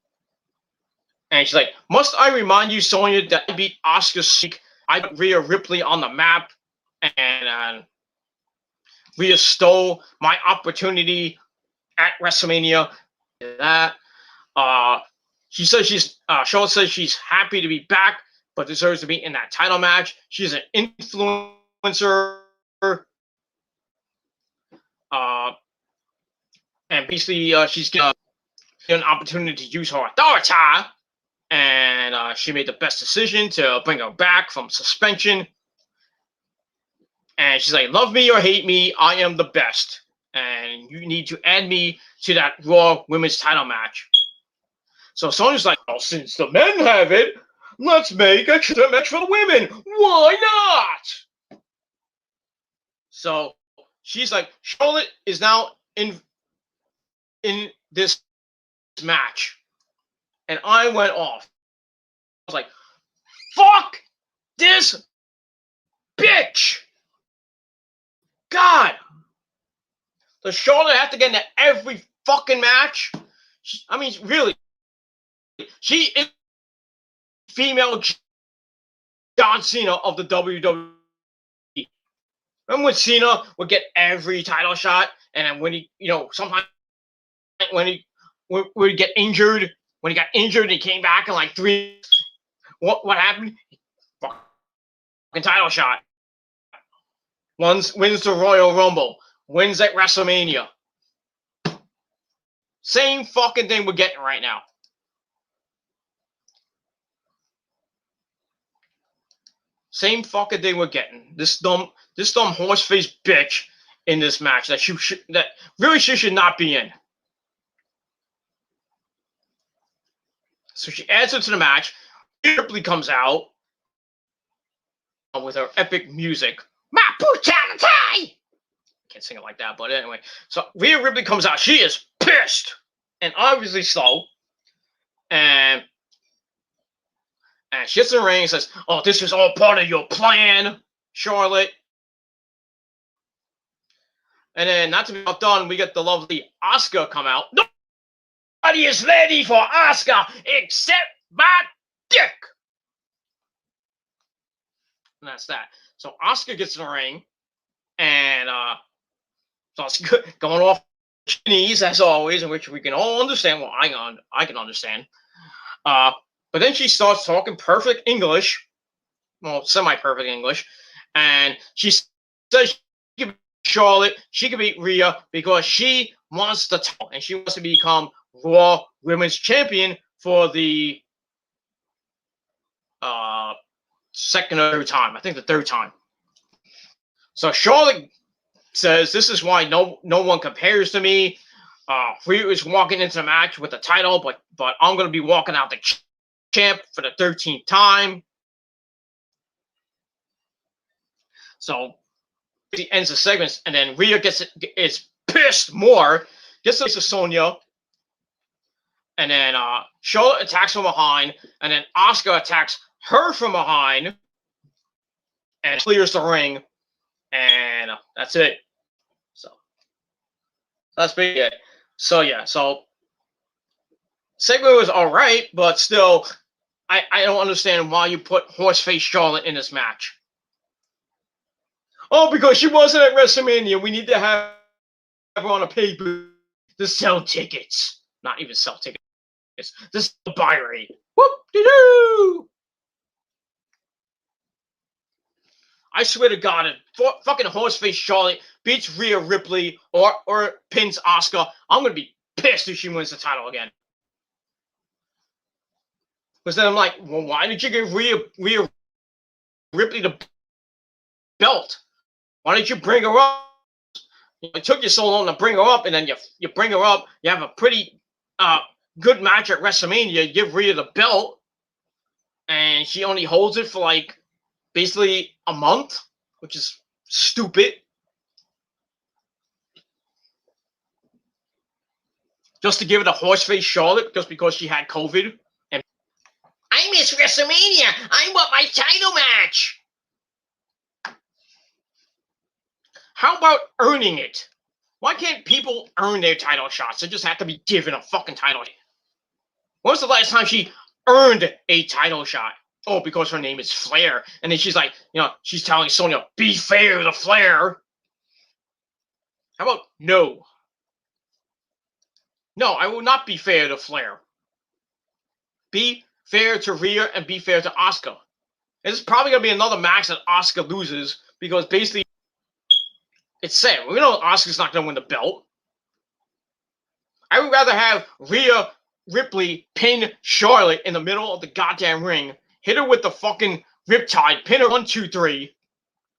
she's like, "Must I remind you, Sonya, that I beat Asuka Streak? I put Rhea Ripley on the map, and Rhea stole my opportunity at WrestleMania." That she says Charlotte says she's happy to be back, but deserves to be in that title match. She's an influencer, and basically she's given an opportunity to use her authority, and she made the best decision to bring her back from suspension. And she's like, "Love me or hate me, I am the best, and you need to add me to that Raw Women's title match." So Sonya's like, "Well, since the men have it, let's make a match for the women. Why not?" So she's like, Charlotte is now in this match. And I went off. I was like, fuck this bitch. God. Does Charlotte have to get into every fucking match? I mean, really. She is female John Cena of the WWE. Remember when Cena would get every title shot, and then when he, sometimes when he would get injured, when he got injured, he came back in like 3. What happened? Fucking title shot. Wins the Royal Rumble. Wins at WrestleMania. Same fucking thing we're getting right now. Same fucking thing we're getting. This dumb horse-faced bitch in this match that she should not be in. So she adds her to the match. Ripley comes out with her epic music. My brutality! Can't sing it like that, but anyway. So Rhea Ripley comes out. She is pissed, and obviously so. And she gets in the ring and says, "Oh, this is all part of your plan, Charlotte." And then, not to be outdone, we get the lovely Asuka come out. Nobody is ready for Asuka except my dick. And that's that. So Asuka gets in the ring, and so it's good, going off knees as always, in which we can all understand. Well, I can understand. But then she starts talking perfect English, well, semi-perfect English, and she says she can beat Charlotte, she can beat Rhea because she wants the title, and she wants to become Raw Women's Champion for the second or third time. I think the third time. So Charlotte says, "This is why no one compares to me. Rhea is walking into the match with the title, but I'm going to be walking out the champ for the 13th time." So he ends the segments, and then Rhea is pissed more, gets to Sonya, and then Charlotte attacks from behind, and then Asuka attacks her from behind and clears the ring, and that's it. So that's pretty good. So yeah, so segment was all right, but still, I don't understand why you put horseface Charlotte in this match. Oh, because she wasn't at WrestleMania. We need to have her on a paper to sell tickets. Not even sell tickets. This buy rate. Whoop-de-doo! I swear to God, if fucking horseface Charlotte beats Rhea Ripley or pins Asuka, I'm going to be pissed if she wins the title again. Because then I'm like, well, why did you give Rhea Ripley the belt? Why didn't you bring her up? It took you so long to bring her up, and then you bring her up. You have a pretty good match at WrestleMania. You give Rhea the belt, and she only holds it for like basically a month, which is stupid. Just to give it a horseface Charlotte just because she had COVID and It's WrestleMania. I want my title match. How about earning it? Why can't people earn their title shots? They just have to be given a fucking title shot. When was the last time she earned a title shot? Oh, because her name is Flair. And then she's like, she's telling Sonya, be fair to Flair. How about no? No, I will not be fair to Flair. Be fair to Rhea and be fair to Asuka. This is probably going to be another match that Asuka loses because basically it's sad. We know Asuka's not going to win the belt. I would rather have Rhea Ripley pin Charlotte in the middle of the goddamn ring, hit her with the fucking riptide, pin her 1, 2, 3.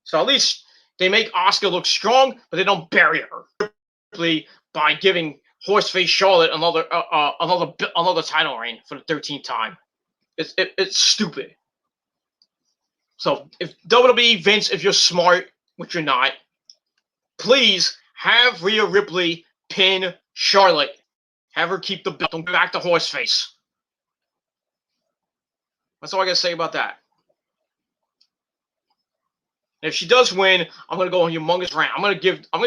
So at least they make Asuka look strong, but they don't bury her Ripley by giving Horseface Charlotte another title reign for the 13th time. It's stupid. So if WWE, Vince, if you're smart, which you're not, please have Rhea Ripley pin Charlotte. Have her keep the belt. Don't go back to Horseface. That's all I gotta say about that. And if she does win, I'm gonna go on a humongous rant. I'm gonna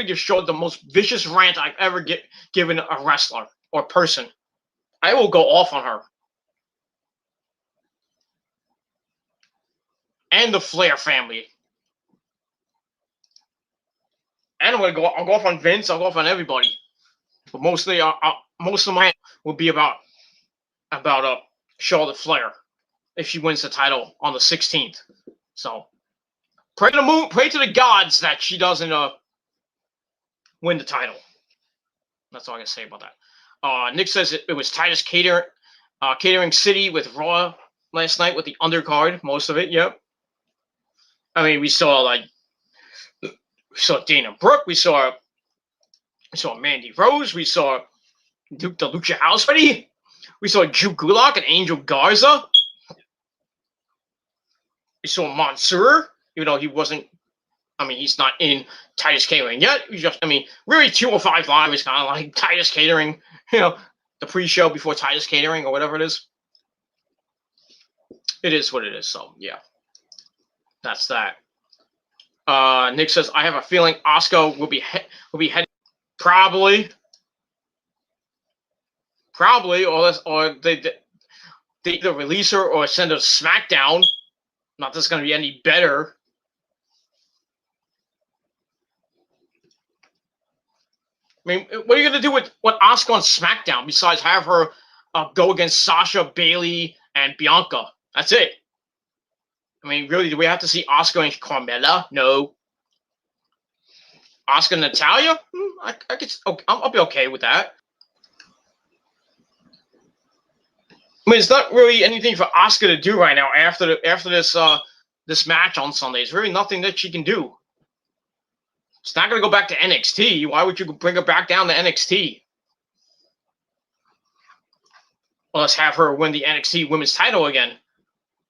give Charlotte the most vicious rant I've ever given a wrestler or person. I will go off on her. And the Flair family. And I'll go off on Vince, I'll go off on everybody. But mostly most of my will be about Charlotte Flair if she wins the title on the 16th. So pray to the moon, pray to the gods that she doesn't win the title. That's all I can say about that. Nick says it was Titus Catering City with Raw last night with the undercard, most of it. Yep. I mean, we saw Dana Brooke, we saw Mandy Rose, we saw the Lucha House Party, we saw Drew Gulak and Angel Garza, we saw Mansoor, even though he wasn't. I mean, he's not in Titus Catering yet. Really 205 Live is kind of like Titus Catering, the pre-show before Titus Catering or whatever it is. It is what it is. So yeah, that's that. Nick says, I have a feeling Asuka will be heading probably, or they either release her or send her to SmackDown. Not that it's going to be any better. I mean, what are you going to do with Asuka on SmackDown besides have her go against Sasha, Bayley, and Bianca? That's it. I mean, really, do we have to see Asuka and Carmella? No. Asuka and Natalya? I'll be okay with that. I mean, it's not really anything for Asuka to do right now after this match on Sunday. There's really nothing that she can do. It's not going to go back to NXT. Why would you bring her back down to NXT? Well, let's have her win the NXT Women's title again.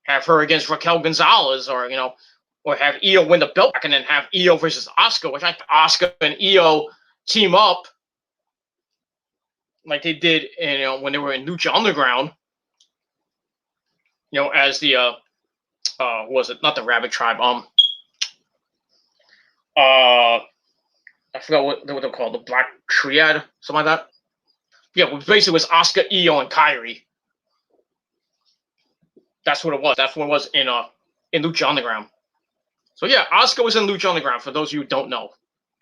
Have her against Raquel Gonzalez, or have Io win the belt back, and then have Io versus Asuka, which I think Asuka and Io team up like they did, when they were in Lucha Underground. As the was it not the Rabbit Tribe? I forgot what they're called, the Black Triad, something like that. Yeah, basically it was Asuka, Io, and Kairi. That's what it was. That's what it was in Lucha Underground. So yeah, Asuka was in Lucha Underground, for those of you who don't know.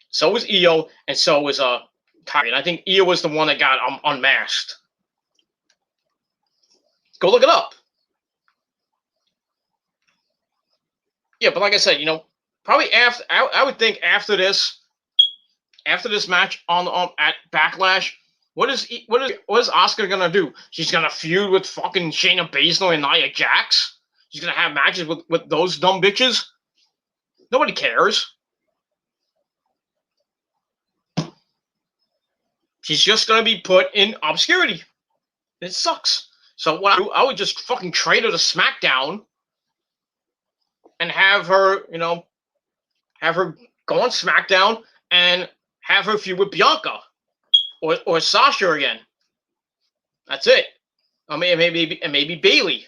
So was Io, and so was Kairi. And I think Io was the one that got unmasked. Go look it up. Yeah, but like I said, probably after, I would think after this match at Backlash, what is Asuka gonna do? She's gonna feud with fucking Shayna Baszler and Nia Jax. She's gonna have matches with those dumb bitches. Nobody cares. She's just gonna be put in obscurity. It sucks. So what I would just fucking trade her to SmackDown and have her, have her go on SmackDown and have her feud with Bianca or Sasha again. That's it. I mean, maybe Bayley.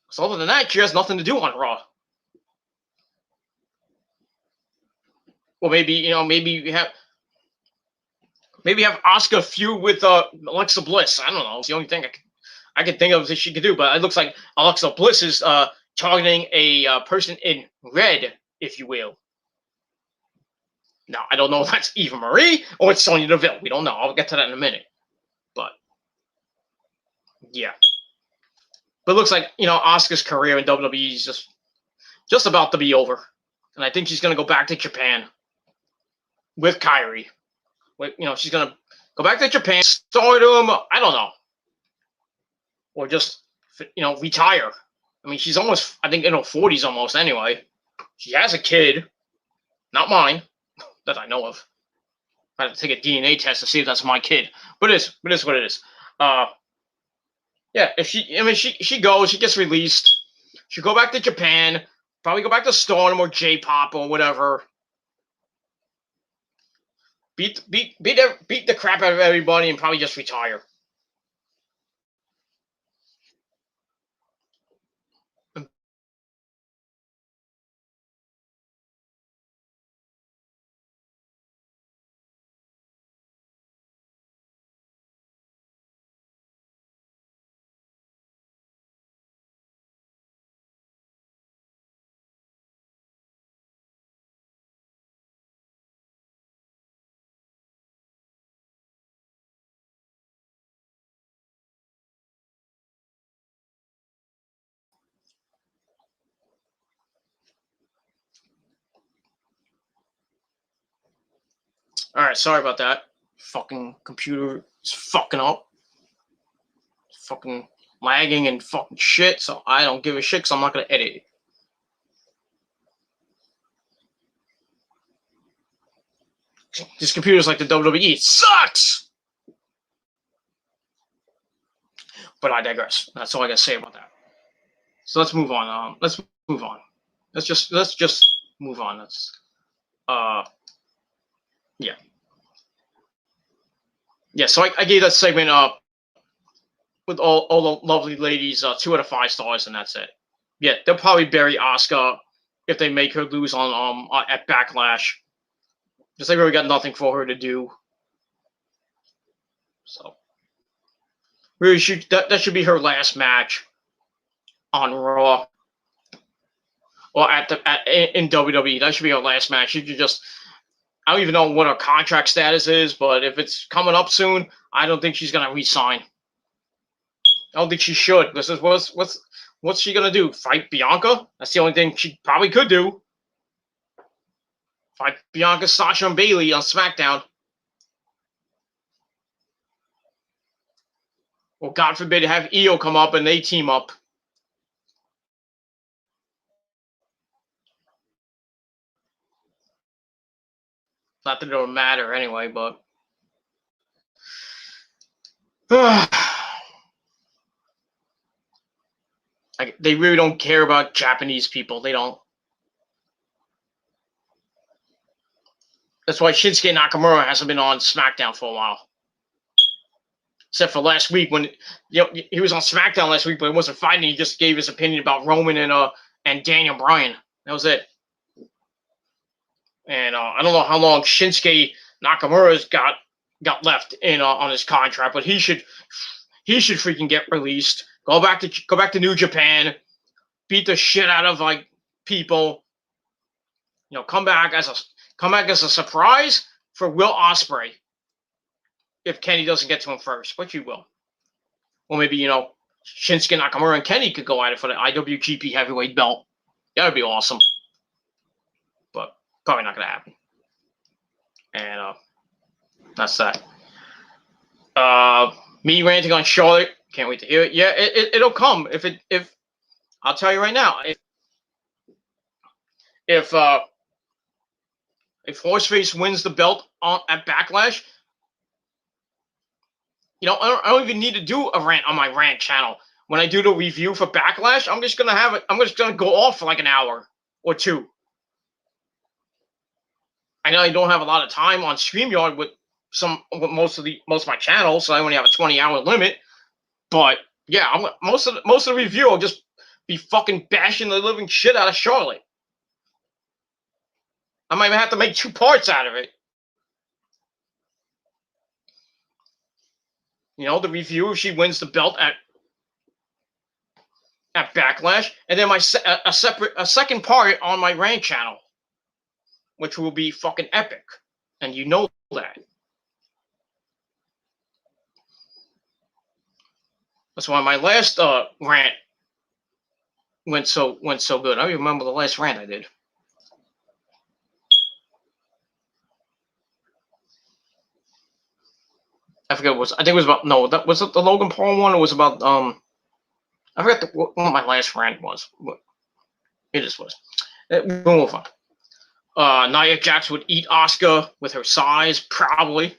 So other than that, she has nothing to do on Raw. Well, maybe maybe have Asuka feud with Alexa Bliss. I don't know. It's the only thing I could think of that she could do. But it looks like Alexa Bliss is targeting a person in red, if you will. Now, I don't know if that's Eva Marie or it's Sonya Deville. We don't know. I'll get to that in a minute. But, yeah. But it looks like, Asuka's career in WWE is just about to be over. And I think she's going to go back to Japan with Kairi. She's going to go back to Japan, Stardom, I don't know. Or just, retire. I mean, she's almost, I think, in her 40s almost anyway. She has a kid. Not mine. That I know of. I have to take a DNA test to see if that's my kid. But it is what it is. Yeah, if she goes, she gets released. She'll go back to Japan, probably go back to Stardom or J-pop or whatever. Beat the crap out of everybody and probably just retire. All right, sorry about that. Fucking computer is fucking up. Fucking lagging and fucking shit, so I don't give a shit because I'm not going to edit it. This computer's like the WWE. It sucks! But I digress. That's all I got to say about that. So let's move on. Let's move on. Let's just move on. Let's yeah. Yeah, so I gave that segment with all the lovely ladies 2 out of 5 stars, and that's it. Yeah, they'll probably bury Asuka if they make her lose on at Backlash. Because they really got nothing for her to do. So really that should be her last match on Raw. Or in WWE. That should be her last match. She could just, I don't even know what her contract status is, but if it's coming up soon, I don't think she's gonna re-sign. I don't think she should. This is what's she gonna do? Fight Bianca? That's the only thing she probably could do. Fight Bianca, Sasha, and Bayley on SmackDown. Or God forbid, have Io come up and they team up. Not that it would matter anyway, but they really don't care about Japanese people. They don't. That's why Shinsuke Nakamura hasn't been on SmackDown for a while. Except for last week when he was on SmackDown last week, but he wasn't fighting. He just gave his opinion about Roman and Daniel Bryan. That was it. And I don't know how long Shinsuke Nakamura's got left in on his contract, but he should freaking get released. Go back to New Japan, beat the shit out of like people. Come back as a surprise for Will Ospreay. If Kenny doesn't get to him first, but you will. Or maybe, Shinsuke Nakamura and Kenny could go at it for the IWGP Heavyweight belt. That would be awesome. But probably not going to happen. And that's that. Me ranting on Charlotte. Can't wait to hear it. Yeah, it'll come. If I'll tell you right now. If Horseface wins the belt at Backlash, I don't even need to do a rant on my rant channel. When I do the review for Backlash, I'm just gonna go off for like an hour or two. I know I don't have a lot of time on StreamYard with most of my channels, so I only have a 20-hour limit. But yeah, most of the review I'll just be fucking bashing the living shit out of Charlotte. I might even have to make 2 parts out of it. You know, the review if she wins the belt at Backlash, and then a second part on my rant channel, which will be fucking epic, and you know that. That's why my last rant went so good. I don't even remember the last rant I did. I forget what it was. I think it was about was it the Logan Paul one? Or was about I forgot what my last rant was. It just was. We'll move on. Nia Jax would eat Asuka with her size, probably.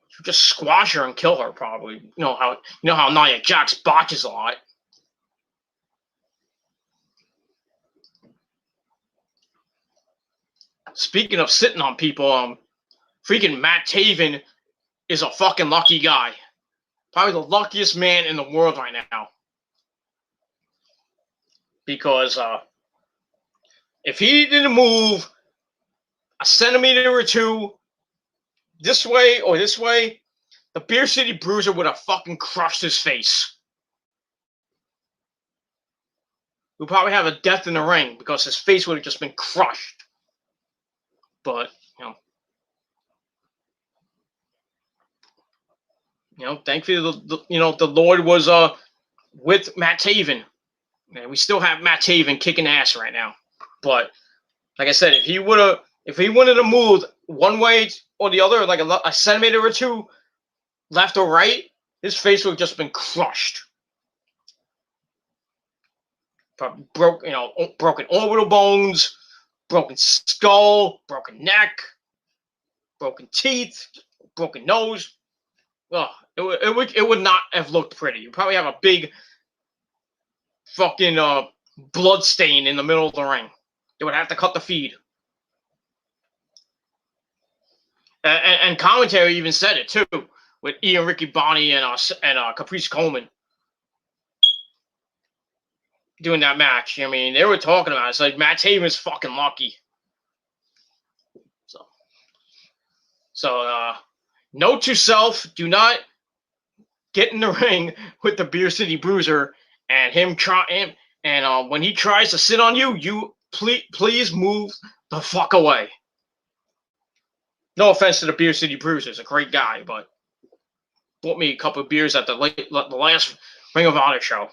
She'd just squash her and kill her, probably. You know how Nia Jax botches a lot. Speaking of sitting on people, freaking Matt Taven is a fucking lucky guy. Probably the luckiest man in the world right now. Because if he didn't move a centimeter or 2 this way or this way, the Beer City Bruiser would have fucking crushed his face. We'd probably have a death in the ring because his face would have just been crushed. But, thankfully, the Lord was with Matt Taven. And we still have Matt Taven kicking ass right now. But, like I said, if he wanted to move one way or the other, like a centimeter or 2, left or right, his face would have just been crushed. Broken orbital bones, broken skull, broken neck, broken teeth, broken nose. Ugh, it would not have looked pretty. You probably have a big fucking blood stain in the middle of the ring. They would have to cut the feed. And commentary even said it too, with Ian Ricky Bonney and Caprice Coleman doing that match. I mean, they were talking about it. It's like Matt Taven's fucking lucky. So note to self: do not get in the ring with the Beer City Bruiser and him try. And when he tries to sit on you, you please move the fuck away. No offense to the Beer City Bruiser, he's a great guy, but bought me a couple of beers at the last Ring of Honor show.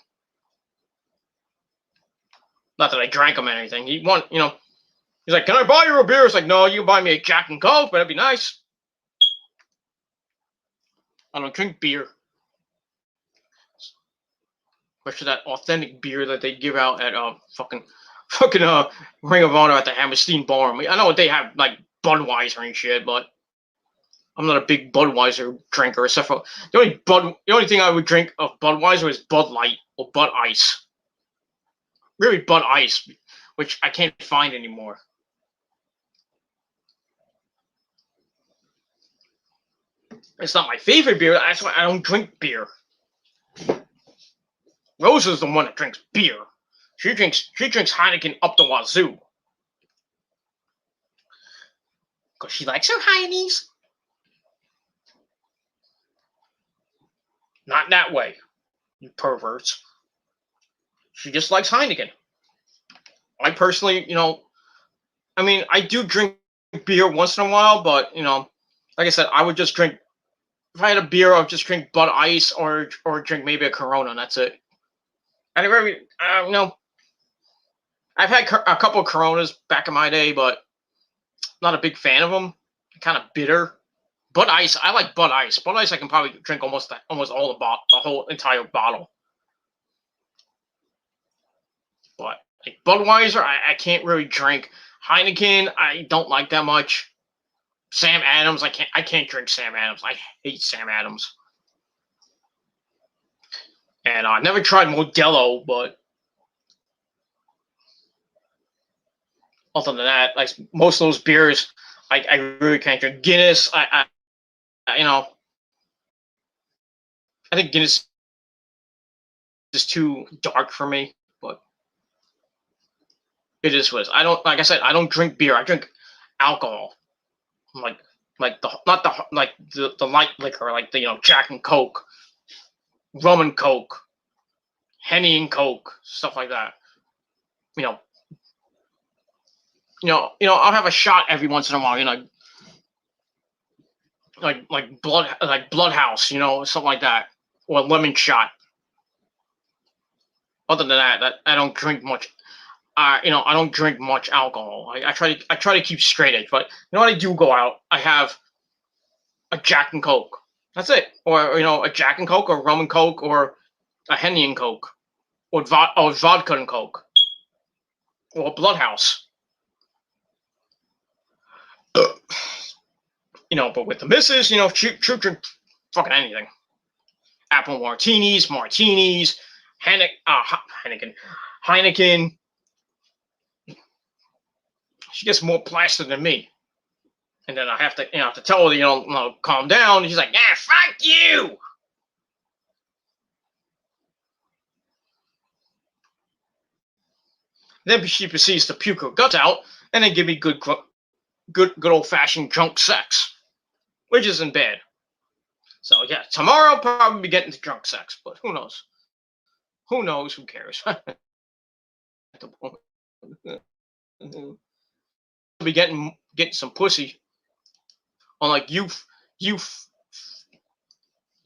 Not that I drank him or anything. He's like, "Can I buy you a beer?" It's like, "No, you can buy me a Jack and Coke, but that'd be nice." I don't drink beer. Especially that authentic beer that they give out at fucking Ring of Honor at the Hammerstein Bar. I know they have like Budweiser and shit, but I'm not a big Budweiser drinker. Except for the only thing I would drink of Budweiser is Bud Light or Bud Ice. Really, Bud Ice, which I can't find anymore. It's not my favorite beer. That's why I don't drink beer. Rose is the one that drinks beer. She drinks Heineken up the wazoo. Because she likes her Heinies. Not that way, you perverts. She just likes Heineken. I personally, I mean, I do drink beer once in a while, but, like I said, I would just drink, if I had a beer, I would just drink Bud Ice or drink maybe a Corona, and that's it. I I've had a couple of Coronas back in my day, but not a big fan of them. Kind of bitter. Bud Ice, I like Bud Ice. Bud Ice, I can probably drink almost all the whole entire bottle. But like Budweiser, I can't really drink. Heineken, I don't like that much. Sam Adams, I can't drink Sam Adams. I hate Sam Adams. And I never tried Modelo, but other than that, like most of those beers, I really can't drink. Guinness, I I think Guinness is too dark for me, but it is what it is. I don't, like I said, I don't drink beer. I drink alcohol, like the not the like the light liquor, like the Jack and Coke, rum and Coke, Henny and Coke, stuff like that. You know, I'll have a shot every once in a while. Like Bloodhouse, something like that, or a lemon shot. Other than that, I don't drink much. I don't drink much alcohol. I try to keep straight edge, but when I do go out, I have a Jack and Coke. That's it, or a Jack and Coke, or rum and Coke, or a Henny and Coke, or vodka and Coke, or Bloodhouse. But with the missus, she drink fucking anything. Apple martinis, Heineken. She gets more plastered than me. And then I have to tell her, calm down. And she's like, yeah, fuck you. Then she proceeds to puke her guts out and then give me good old fashioned drunk sex, which isn't bad. So yeah, tomorrow I'll probably be getting to drunk sex, but who knows? Who knows? Who cares? Be getting some pussy. Unlike you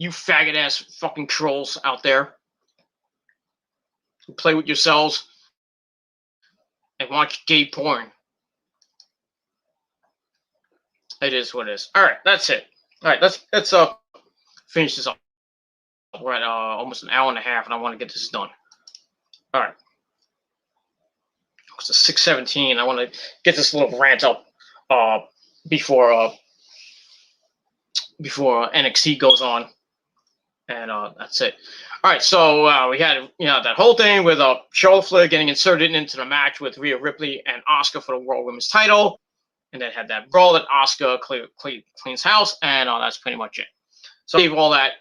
faggot ass fucking trolls out there who play with yourselves and watch gay porn. It is what it is. All right, that's it. All right, let's finish this up. We're at almost an hour and a half, and I want to get this done. All right. It's 6:17. I want to get this little rant up before NXT goes on, and that's it. All right, so we had that whole thing with Charlotte Flair getting inserted into the match with Rhea Ripley and Asuka for the Raw Women's title, and then had that brawl that Asuka cleans house, and that's pretty much it. So I gave all that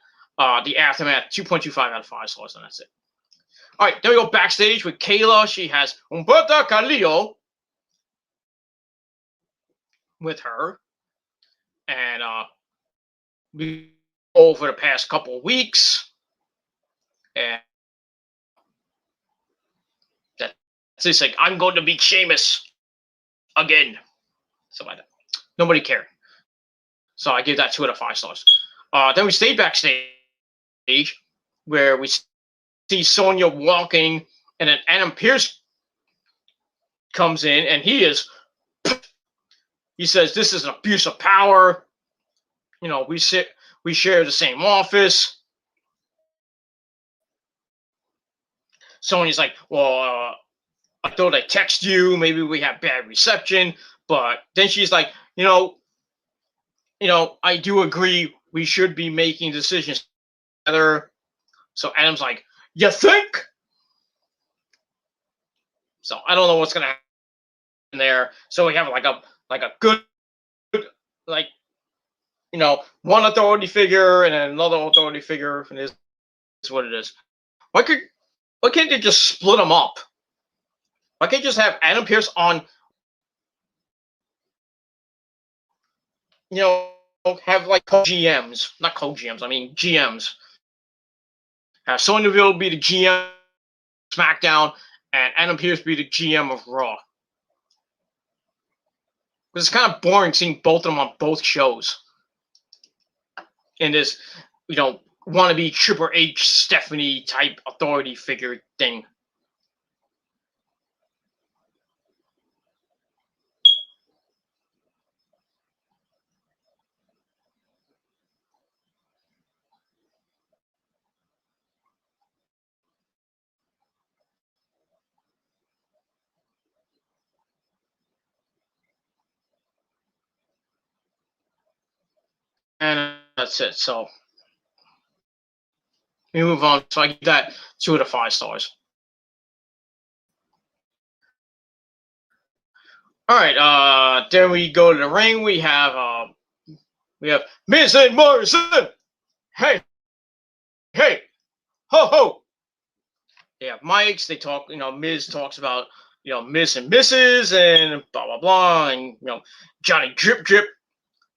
the aftermath 2.25 out of 5 stars, and that's it. All right, then we go backstage with Kayla. She has Humberto Carrillo with her, and we over the past couple of weeks, and it's like, I'm going to beat Sheamus again. Something like that. Nobody cared. So I give that 2 out of 5 stars. Then we stayed backstage where we see Sonya walking, and then Adam Pearce comes in, and he says, this is an abuse of power. We share the same office. Sonya's like, well, I thought I text you. Maybe we have bad reception. But then she's like, I do agree we should be making decisions together. So Adam's like, you think? So I don't know what's gonna happen there. So we have like a good one authority figure and then another authority figure, and this is what it is. Why can't they just split them up? Why can't you just have Adam Pearce on? Have like GMs, not co-GMs. I mean GMs. Have Sonya Deville be the GM of SmackDown, and Adam Pearce be the GM of Raw. Because it's kind of boring seeing both of them on both shows. In this, wannabe Triple H Stephanie type authority figure thing. And that's it. So we move on. So I give that 2 out of 5 stars. All right. Then we go to the ring. We have Miz and Morrison. Hey, hey, ho ho. They have mics. They talk. Miz talks about Miss and Mrs. and blah blah blah, and Johnny Drip Drip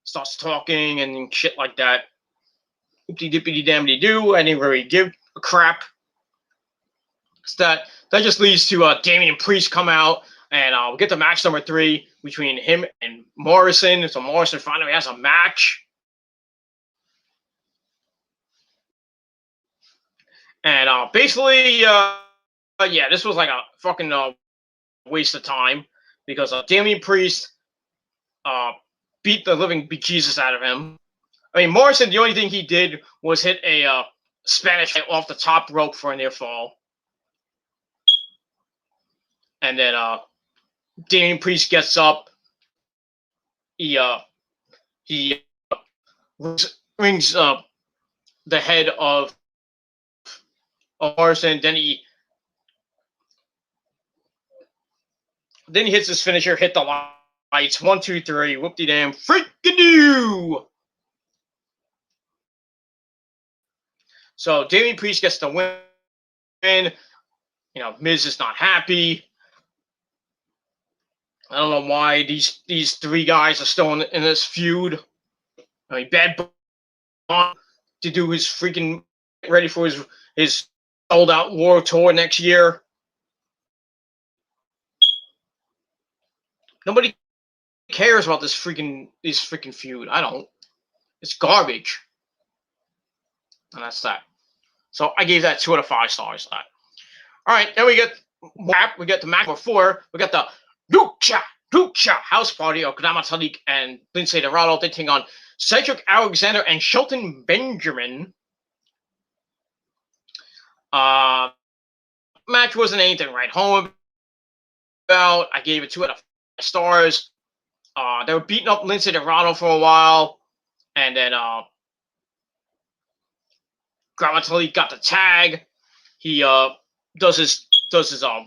starts talking and shit like that. Oopty dippity damnity do. I didn't really give a crap. So that just leads to Damian Priest come out, and we'll get to match number 3 between him and Morrison. So Morrison finally has a match. And basically, yeah, this was like a fucking waste of time because Damian Priest beat the living bejesus out of him. I mean, Morrison, the only thing he did was hit a Spanish off the top rope for a near fall. And then Damian Priest gets up. He rings the head of Morrison. Then he hits his finisher, hit the lights. 1, 2, 3. Whoop-de damn freaking do. So Damian Priest gets the win. Miz is not happy. I don't know why these 3 guys are still in this feud. I mean, Bad Bunny to do his freaking ready for his sold out World Tour next year. Nobody cares about this freaking feud. I don't. It's garbage. And that's that. So I gave that 2 out of 5 stars. That. All right, then we get the match number 4. We got the Lucha House Party of Kadama Talik and Lindsay Dorado. They take on Cedric Alexander and Shelton Benjamin. Match wasn't anything to write home about. I gave it 2 out of 5 stars. They were beating up Lindsay Dorado for a while, and then Gramatali got the tag. He does his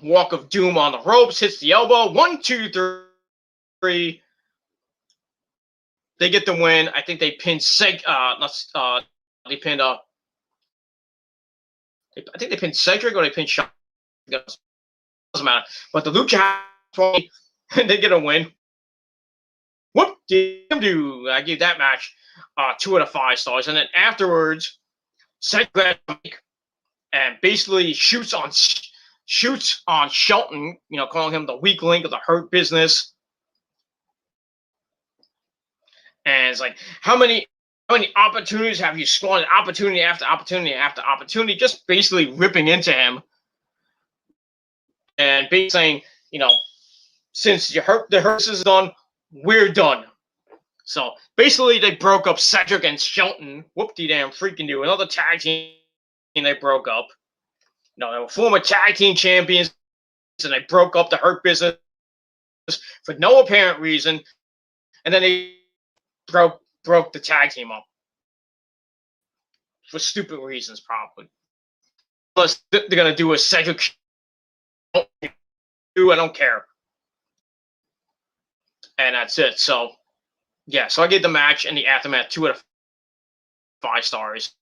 walk of doom on the ropes, hits the elbow. 1, 2, 3. They get the win. I think they pinned they pinned I think they pinned Cedric or they pinned Shawn. Doesn't matter. But the Lucha they get a win. Whoop do. I gave that match 2 out of 5 stars. And then afterwards, Cedric and basically shoots on Shelton, calling him the weak link of the Hurt Business. And it's like, how many opportunities have you squandered? Opportunity after opportunity after opportunity, just basically ripping into him. And basically saying, since the Hurt Business is done, we're done. So basically they broke up Cedric and Shelton. Whoop-de-damn freaking do. Another tag team they broke up. They were former tag team champions, and they broke up the Hurt Business for no apparent reason. And then they broke the tag team up for stupid reasons, probably. Plus, they're gonna do a Cedric. I don't care. And that's it. So, yeah. So I gave the match and the aftermath 2 out of 5 stars.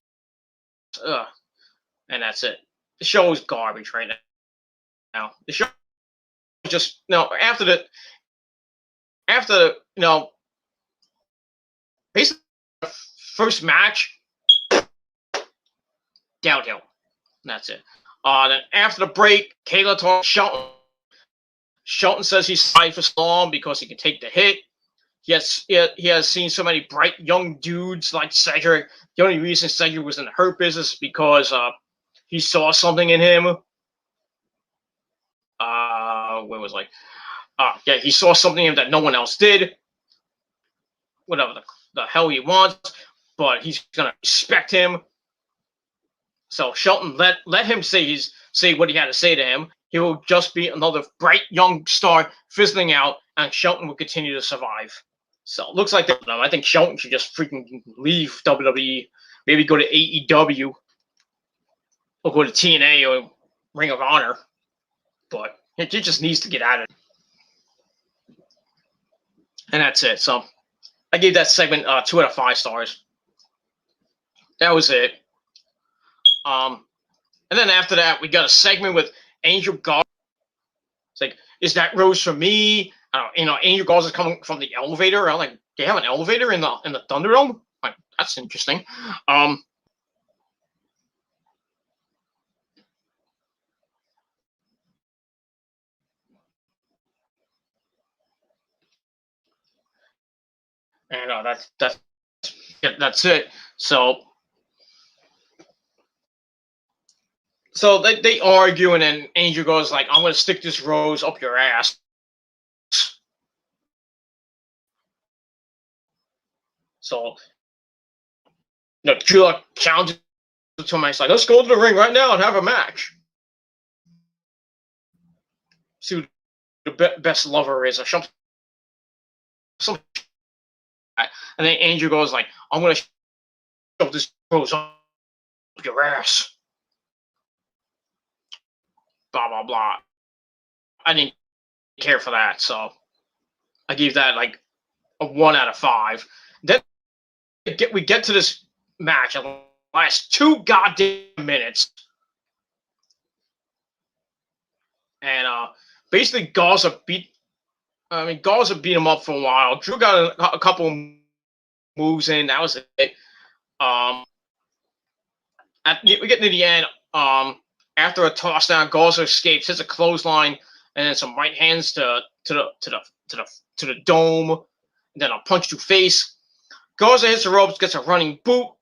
And that's it. The show is garbage right now. The show just after basically the first match, downhill. And that's it. Then after the break, Kayla talks Shelton. Shelton says he's signed for so long because he can take the hit. He has seen so many bright young dudes like Cedric. The only reason Cedric was in the Hurt Business because he saw something in him. Where was yeah, he saw something in him that no one else did. Whatever the hell he wants, but he's gonna respect him. So Shelton let him say what he had to say to him. He will just be another bright young star fizzling out, and Shelton will continue to survive. So it looks like I think Shelton should just freaking leave WWE, maybe go to AEW, or go to TNA or Ring of Honor. But he just needs to get out of it. And that's it. So I gave that segment 2 out of 5 stars. That was it. And then after that, we got a segment with Angel Garza. It's like, is that rose for me? Angel Garza is coming from the elevator. I'm like, they have an elevator in the Thunderdome? Like, that's interesting. And that's it. So they argue, and then Angel goes like, "I'm gonna stick this rose up your ass." So, Drew challenges to him. He's like, "Let's go to the ring right now and have a match. See who the best lover is, or something." And then Angel goes like, "I'm gonna shove this rose up your ass." Blah blah blah. I didn't care for that, so I gave that like a 1 out of 5. Then we get to this match in the last 2 goddamn minutes, and basically Garza beat him up for a while. Drew got a couple moves in. That was it. We get to the end. After a toss down, Garza escapes, hits a clothesline, and then some right hands to the dome, and then a punch to face. Garza hits the ropes, gets a running boot.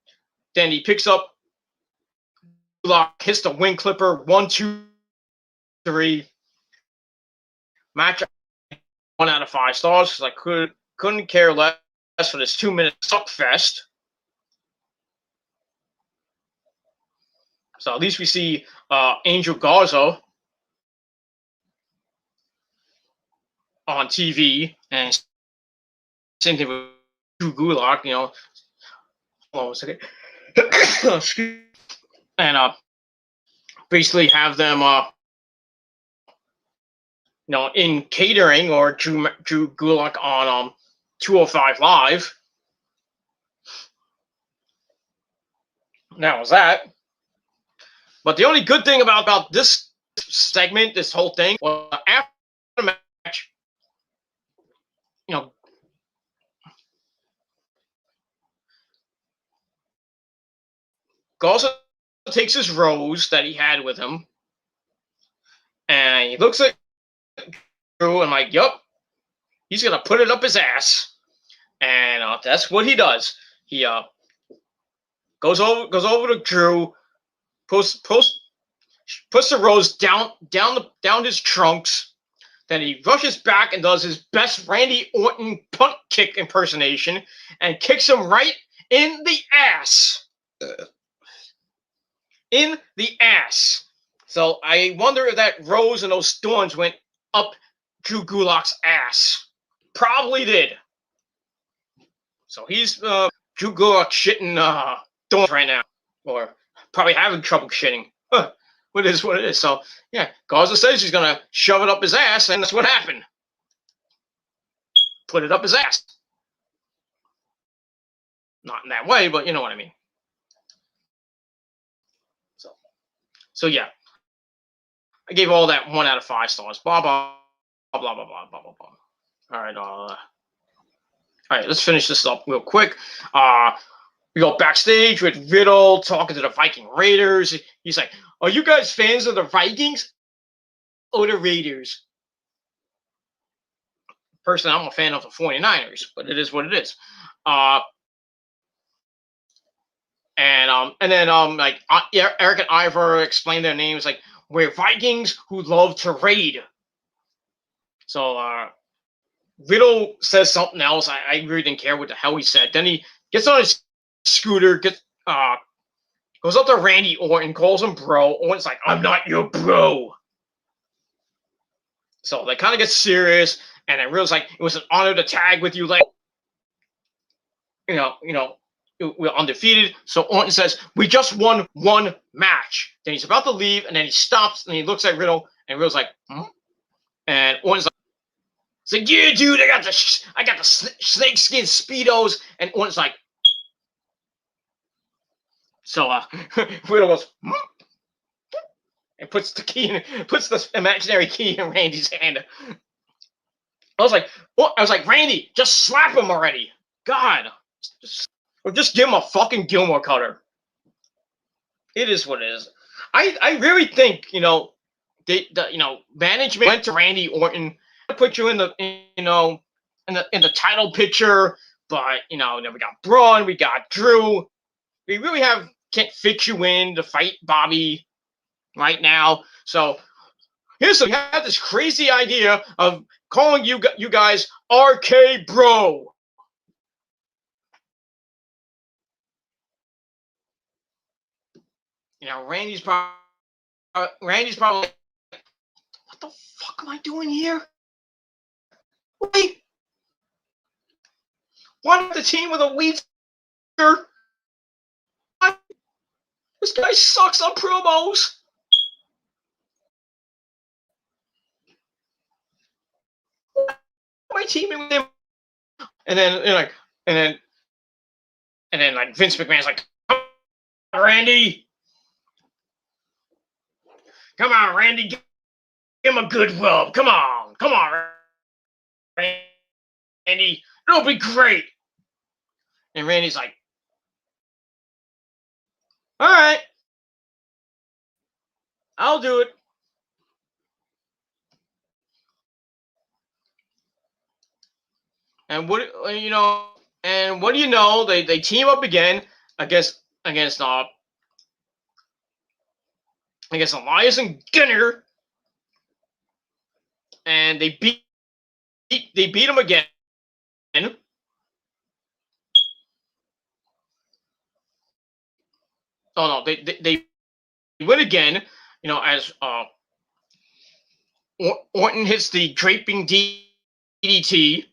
Then he picks up, hits the wing clipper. 1, 2, 3. Match 1 out of 5 stars because I couldn't care less for this 2-minute suck fest. So at least we see Angel Garza on TV, and same thing with Drew Gulak. Hold on a second. And basically have them in catering, or Drew Gulak on 205 Live. That was that. But the only good thing about this segment, this whole thing, was after the match, Garza takes his rose that he had with him, and he looks at Drew and like, yup, he's gonna put it up his ass, and that's what he does. He goes over to Drew, puts the rose down his trunks. Then he rushes back and does his best Randy Orton punt kick impersonation and kicks him right in the ass. In the ass. So I wonder if that rose and those thorns went up Drew Gulak's ass. Probably did. So he's Drew Gulak shitting thorns right now, or probably having trouble shitting. What it is. So yeah, Garza says he's gonna shove it up his ass, and that's what happened. Put it up his ass. Not in that way, but you know what I mean. So yeah, I gave all that 1 out of 5 stars. Blah blah blah blah blah blah blah blah. All right. Let's finish this up real quick. We go backstage with Riddle talking to the Viking Raiders. He's like, "Are you guys fans of the Vikings or the Raiders?" Personally, I'm a fan of the 49ers, but it is what it is. And then like Eric and Ivor explained their names, like, we're Vikings who love to raid. So Riddle says something else. I really didn't care what the hell he said. Then he gets on his scooter, goes up to Randy Orton, calls him bro. Orton's like, "I'm not your bro." So they kind of get serious, and then Riddle's like, "It was an honor to tag with you, like, we're undefeated." So Orton says, "We just won 1 match." Then he's about to leave, and then he stops and he looks at Riddle, and Riddle's like, "Hmm?" And Orton's like, "It's like, yeah, dude, I got the snakeskin Speedos." And Orton's like, So Riddle goes and puts the imaginary key in Randy's hand. I was like, what? I was like, Randy, just slap him already. God, or just give him a fucking Gilmore cutter. It is what it is. I really think management went to Randy Orton to put you in the in the title picture, but then we got Braun, we got Drew. We really can't fit you in to fight Bobby right now. So we have this crazy idea of calling you guys RK Bro. Randy's probably like, what the fuck am I doing here? Wait, why not the team with a weed? This guy sucks on promos. Why am I teaming with him? And then Vince McMahon's like, come on, Randy. Come on, Randy. Give him a good rub. Come on, Randy. It'll be great. And Randy's like, all right, I'll do it. And what do you know? They team up again against Elias and Gunner, and they beat him again. Oh no, they win again. As Orton hits the draping DDT.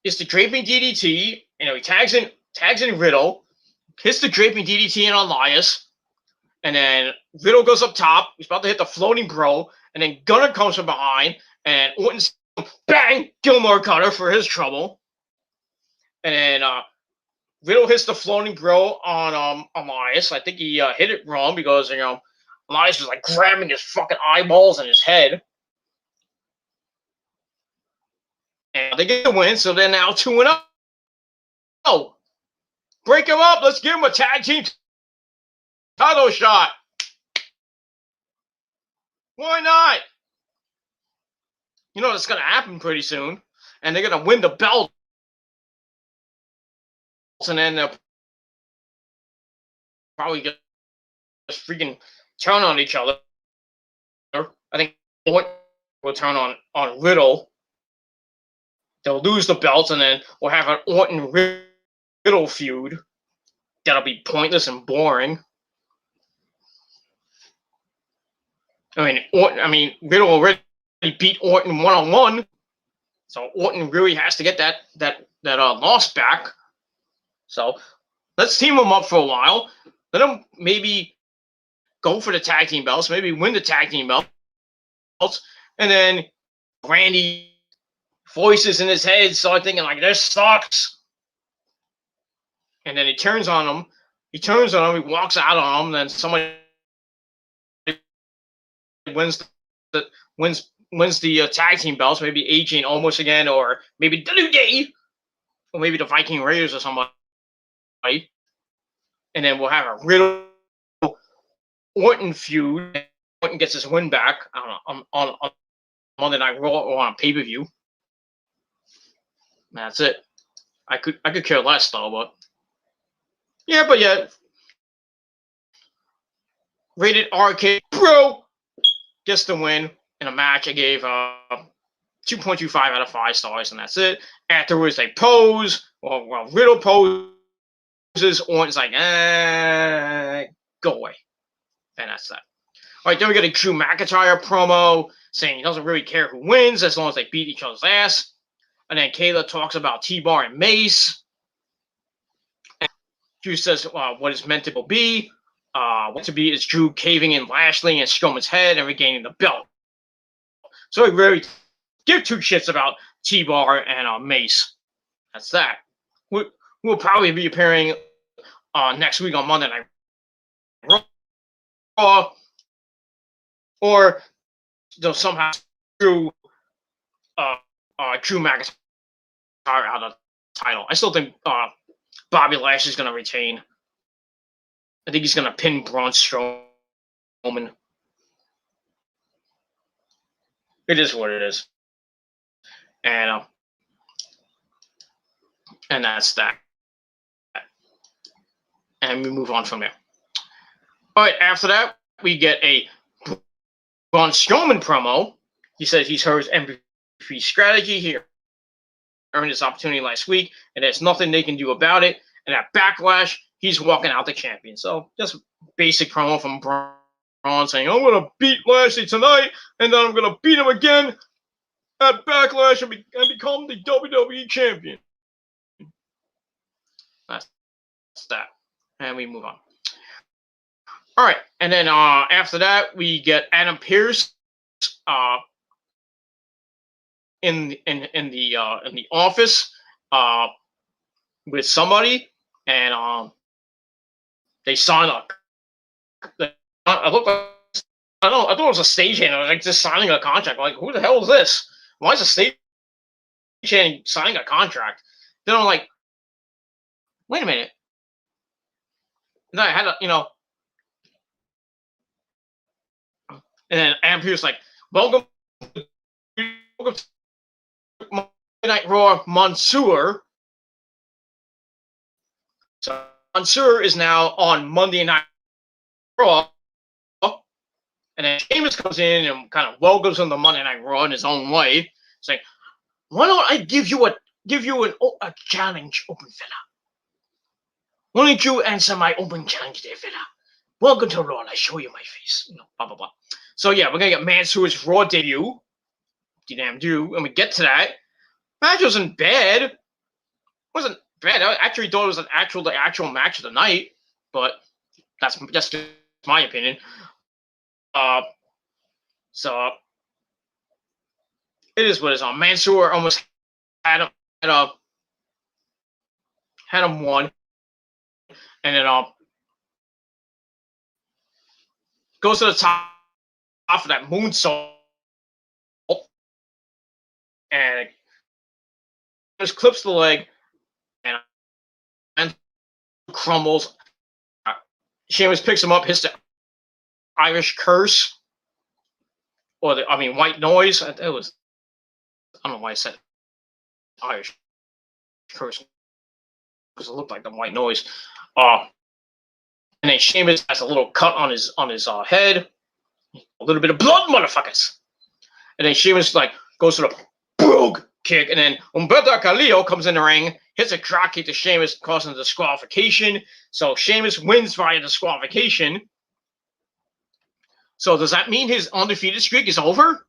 It's the draping DDT. He tags in Riddle, hits the draping DDT in Elias, and then Riddle goes up top. He's about to hit the floating bro, and then Gunner comes from behind, and Orton's bang Gilmore cutter for his trouble, and then Riddle hits the floating bro on Elias. I think he hit it wrong because Elias was like grabbing his fucking eyeballs and his head. And they get the win, so they're now 2-0. Break him up. Let's give him a tag team title shot. Why not? That's going to happen pretty soon. And they're going to win the belt. And then they'll probably just freaking turn on each other. I think Orton will turn on Riddle. They'll lose the belts, and then we'll have an Orton-Riddle feud. That'll be pointless and boring. Riddle already beat Orton 1-on-1, so Orton really has to get that loss back. So let's team them up for a while. Let them maybe go for the tag team belts, maybe win the tag team belts, and then Randy voices in his head start thinking like, this sucks. And then he turns on him. He walks out on him. Then somebody wins the tag team belts. Maybe AJ and Omos again, or maybe the New Day, or maybe the Viking Raiders or somebody. And then we'll have a Riddle Orton feud. Orton gets his win back on Monday Night Raw or on pay-per-view. That's it. I could care less though, but yeah. Rated RK Bro gets the win in a match. I gave 2.25 out of 5 stars, and that's it. Afterwards, they pose. Well, Riddle poses. Orton's like, go away, and that's that. All right, then we got a Drew McIntyre promo saying he doesn't really care who wins as long as they beat each other's ass. And then Kayla talks about T-Bar and Mace. And Drew says what is meant to be. What to be is Drew caving in Lashley and Strowman's head and regaining the belt. So he really give two shits about T-Bar and Mace. that's that. We'll probably be appearing next week on Monday Night Raw, or they'll somehow Drew Drew McIntyre out of the title. I still think Bobby Lashley's going to retain. I think he's going to pin Braun Strowman. It is what it is, and that's that. And we move on from there. All right, after that, we get a Braun Strowman promo. He says he's heard his MVP strategy. He earned this opportunity last week, and there's nothing they can do about it. And at Backlash, he's walking out the champion. So just basic promo from Braun saying, I'm going to beat Lashley tonight, and then I'm going to beat him again at Backlash and become the WWE champion. That's that. And we move on. All right, and then after that, we get Adam Pearce in the office with somebody, and they sign up. I thought it was a stagehand. I was like just signing a contract. I'm like, who the hell is this? Why is a stagehand signing a contract? Then I'm like, wait a minute. And then I had to, and then Adam Pearce like, welcome to Monday Night Raw, Mansoor. So Mansoor is now on Monday Night Raw, and then Sheamus comes in and kind of welcomes him to Monday Night Raw in his own way, saying, "Why don't I give you a challenge, open fella? Why don't you answer my open challenge, there, fella? Welcome to Raw. I show you my face." Blah blah blah. So yeah, we're gonna get Mansoor's Raw debut. Damn do, and we get to that. Match wasn't bad. It wasn't bad. I actually thought it was the actual match of the night, but that's just my opinion. So it is what it is. Mansoor almost had him won, and then goes to the top of that moonsault, and just clips the leg, and crumbles. Sheamus picks him up, hits the Irish curse, or white noise. It was, I don't know why I said Irish curse, because it looked like the white noise. And then Sheamus has a little cut on his head, a little bit of blood, motherfuckers. And then Sheamus goes to the brogue kick, and then Humberto Carrillo comes in the ring, hits a drop kick to Sheamus, causing disqualification. So Sheamus wins via disqualification. So does that mean his undefeated streak is over?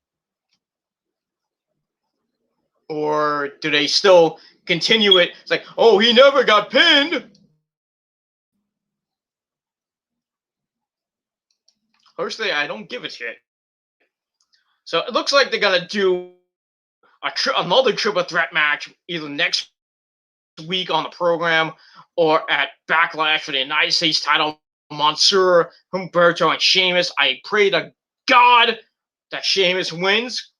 Or do they still continue it? It's like, oh, he never got pinned. Personally, I don't give a shit. So it looks like they're going to do another triple threat match either next week on the program or at Backlash for the United States title. Mansoor, Humberto, and Sheamus. I pray to God that Sheamus wins.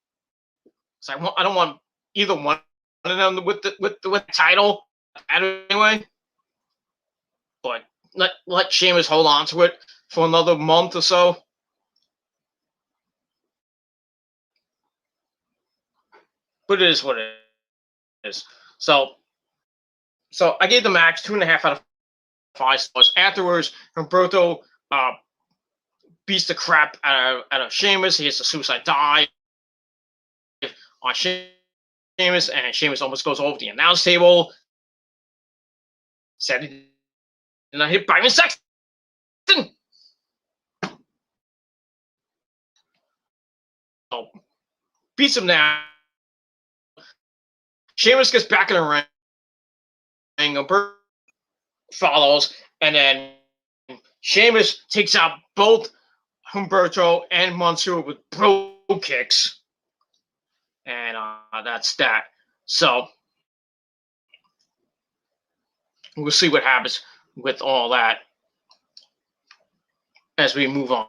So I don't want either one of them with the title anyway. But let Sheamus hold on to it for another month or so. But it is what it is. So I gave the match 2.5 out of 5 stars. Afterwards, Humberto beats the crap out of Sheamus. He hits a suicide dive on Sheamus, and Sheamus almost goes over the announce table. Said he did not hit Byron Saxton. So beats him down. Sheamus gets back in the ring. Humberto follows, and then Sheamus takes out both Humberto and Mansoor with bro kicks, and that's that. So we'll see what happens with all that as we move on.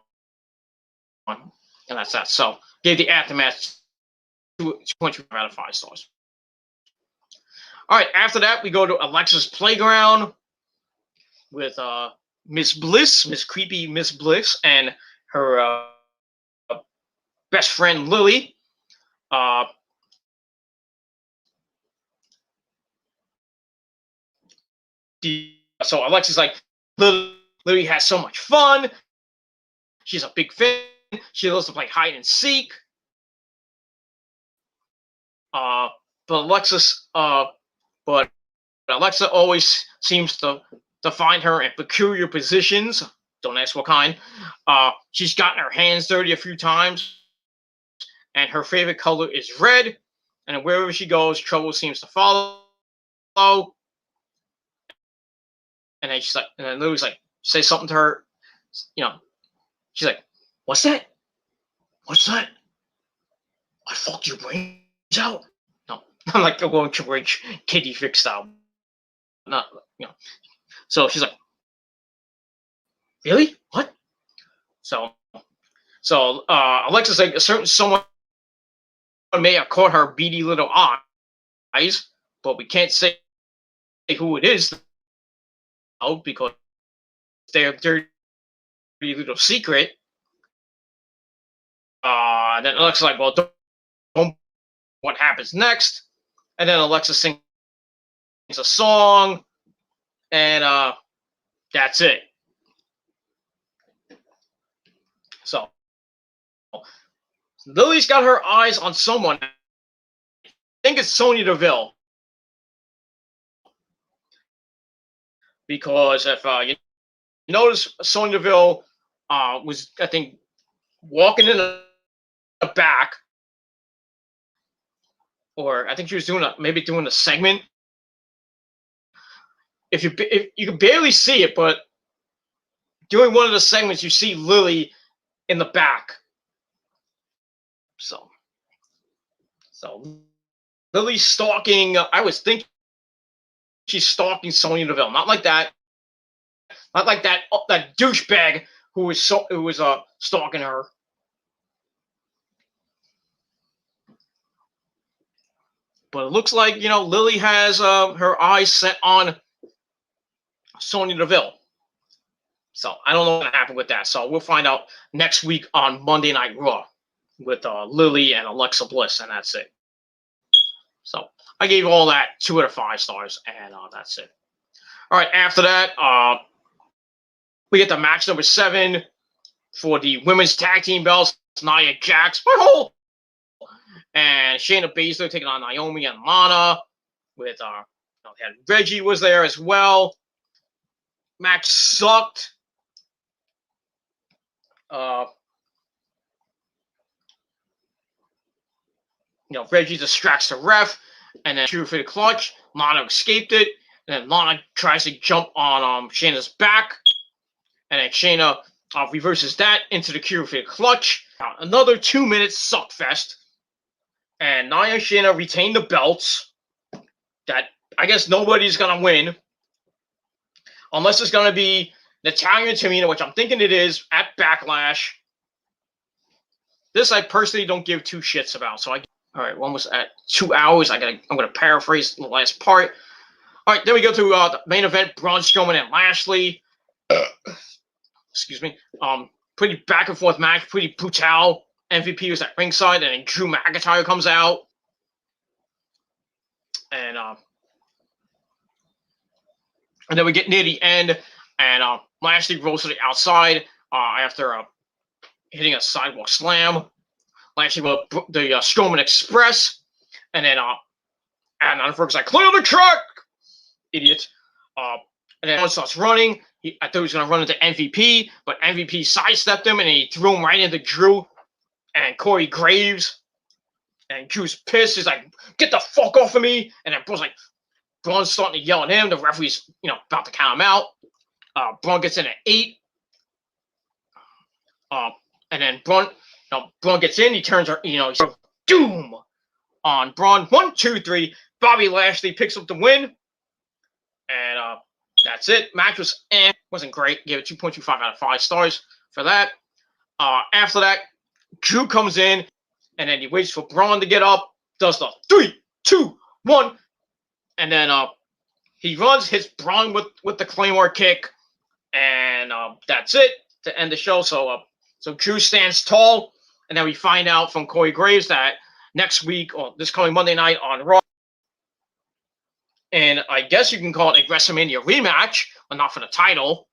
And that's that. So gave the Aftermath 2.5 out of 5 stars. All right, after that, we go to Alexa's Playground with Miss Bliss, Miss Creepy Miss Bliss, and her best friend Lily. So Alexa's like, Lily has so much fun. She's a big fan. She loves to play hide and seek. But Alexa always seems to find her in peculiar positions. Don't ask what kind. She's gotten her hands dirty a few times, and her favorite color is red. And wherever she goes, trouble seems to follow. And then she's like, and then Lily's like, say something to her. She's like, "What's that? What's that? I fucked your brains out." No, I'm like going to bridge Kitty Fix style. Not, So she's like, "Really? What?" So Alexa's like, someone may have caught her beady little eyes, but we can't say who it is, because they're dirty little secret. And then Alexa's like, "Well, don't what happens next?" And then Alexa sings a song, and that's it. So Lily's got her eyes on someone. I think it's Sonya Deville, because if you notice, Sonya Deville was, I think, walking in the back, or I think she was doing doing a segment. If you can barely see it, but during one of the segments, you see Lily in the back. So Lily's stalking. I was thinking she's stalking Sonya Deville, not like that douchebag who was stalking her. But it looks like, Lily has her eyes set on Sonya Deville. So I don't know what's going to happen with that. So we'll find out next week on Monday Night Raw with Lily and Alexa Bliss, and that's it. So I gave all that 2 out of 5 stars, and that's it. All right, after that, we get the match number 7 for the women's tag team belts. Nia Jax, and Shayna Baszler taking on Naomi and Lana. With Reggie was there as well. Match sucked. Reggie distracts the ref, and then shoots for the clutch. Lana escaped it, and then Lana tries to jump on Shayna's back, and then Shayna reverses that into the cure for the clutch. Another 2 minutes suck fest, and Nia and Shayna retain the belts. That I guess nobody's gonna win, unless it's gonna be Natalya and Tamina, which I'm thinking it is at Backlash. This I personally don't give 2 shits about. So all right, we're almost at 2 hours. I'm gonna paraphrase the last part. All right, then we go to the main event: Braun Strowman and Lashley. Excuse me. Pretty back and forth match, pretty brutal. MVP was at ringside, and then Drew McIntyre comes out, and then we get near the end, and Lashley rolls to the outside after hitting a sidewalk slam. Lashley with the Strowman Express, and then and Ferguson's like, "Clear the track, idiot!" And then one starts running. I thought he was going to run into MVP, but MVP sidestepped him, and he threw him right into Drew and Corey Graves. And Drew's pissed. He's like, "Get the fuck off of me!" And then Braun's starting to yell at him. The referee's, about to count him out. Braun gets in at 8. And then Braun gets in. He turns, he's doom on Braun. 1, 2, 3. Bobby Lashley picks up the win. And That's it. Match was wasn't great. Gave it 2.25 out of 5 stars for that. After that, Drew comes in, and then he waits for Braun to get up, does the 3, 2, 1, and then he runs, hits Braun with the Claymore kick, and that's it to end the show. So Drew stands tall, and then we find out from Corey Graves that next week, or this coming Monday night on Raw, and I guess you can call it a WrestleMania rematch, but not for the title.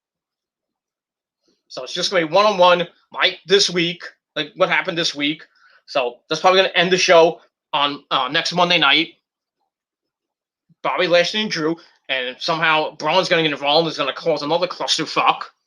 So it's just going to be one-on-one, like this week, like what happened this week. So that's probably going to end the show on next Monday night. Bobby Lashley and Drew, and somehow Braun's going to get involved. It's going to cause another clusterfuck.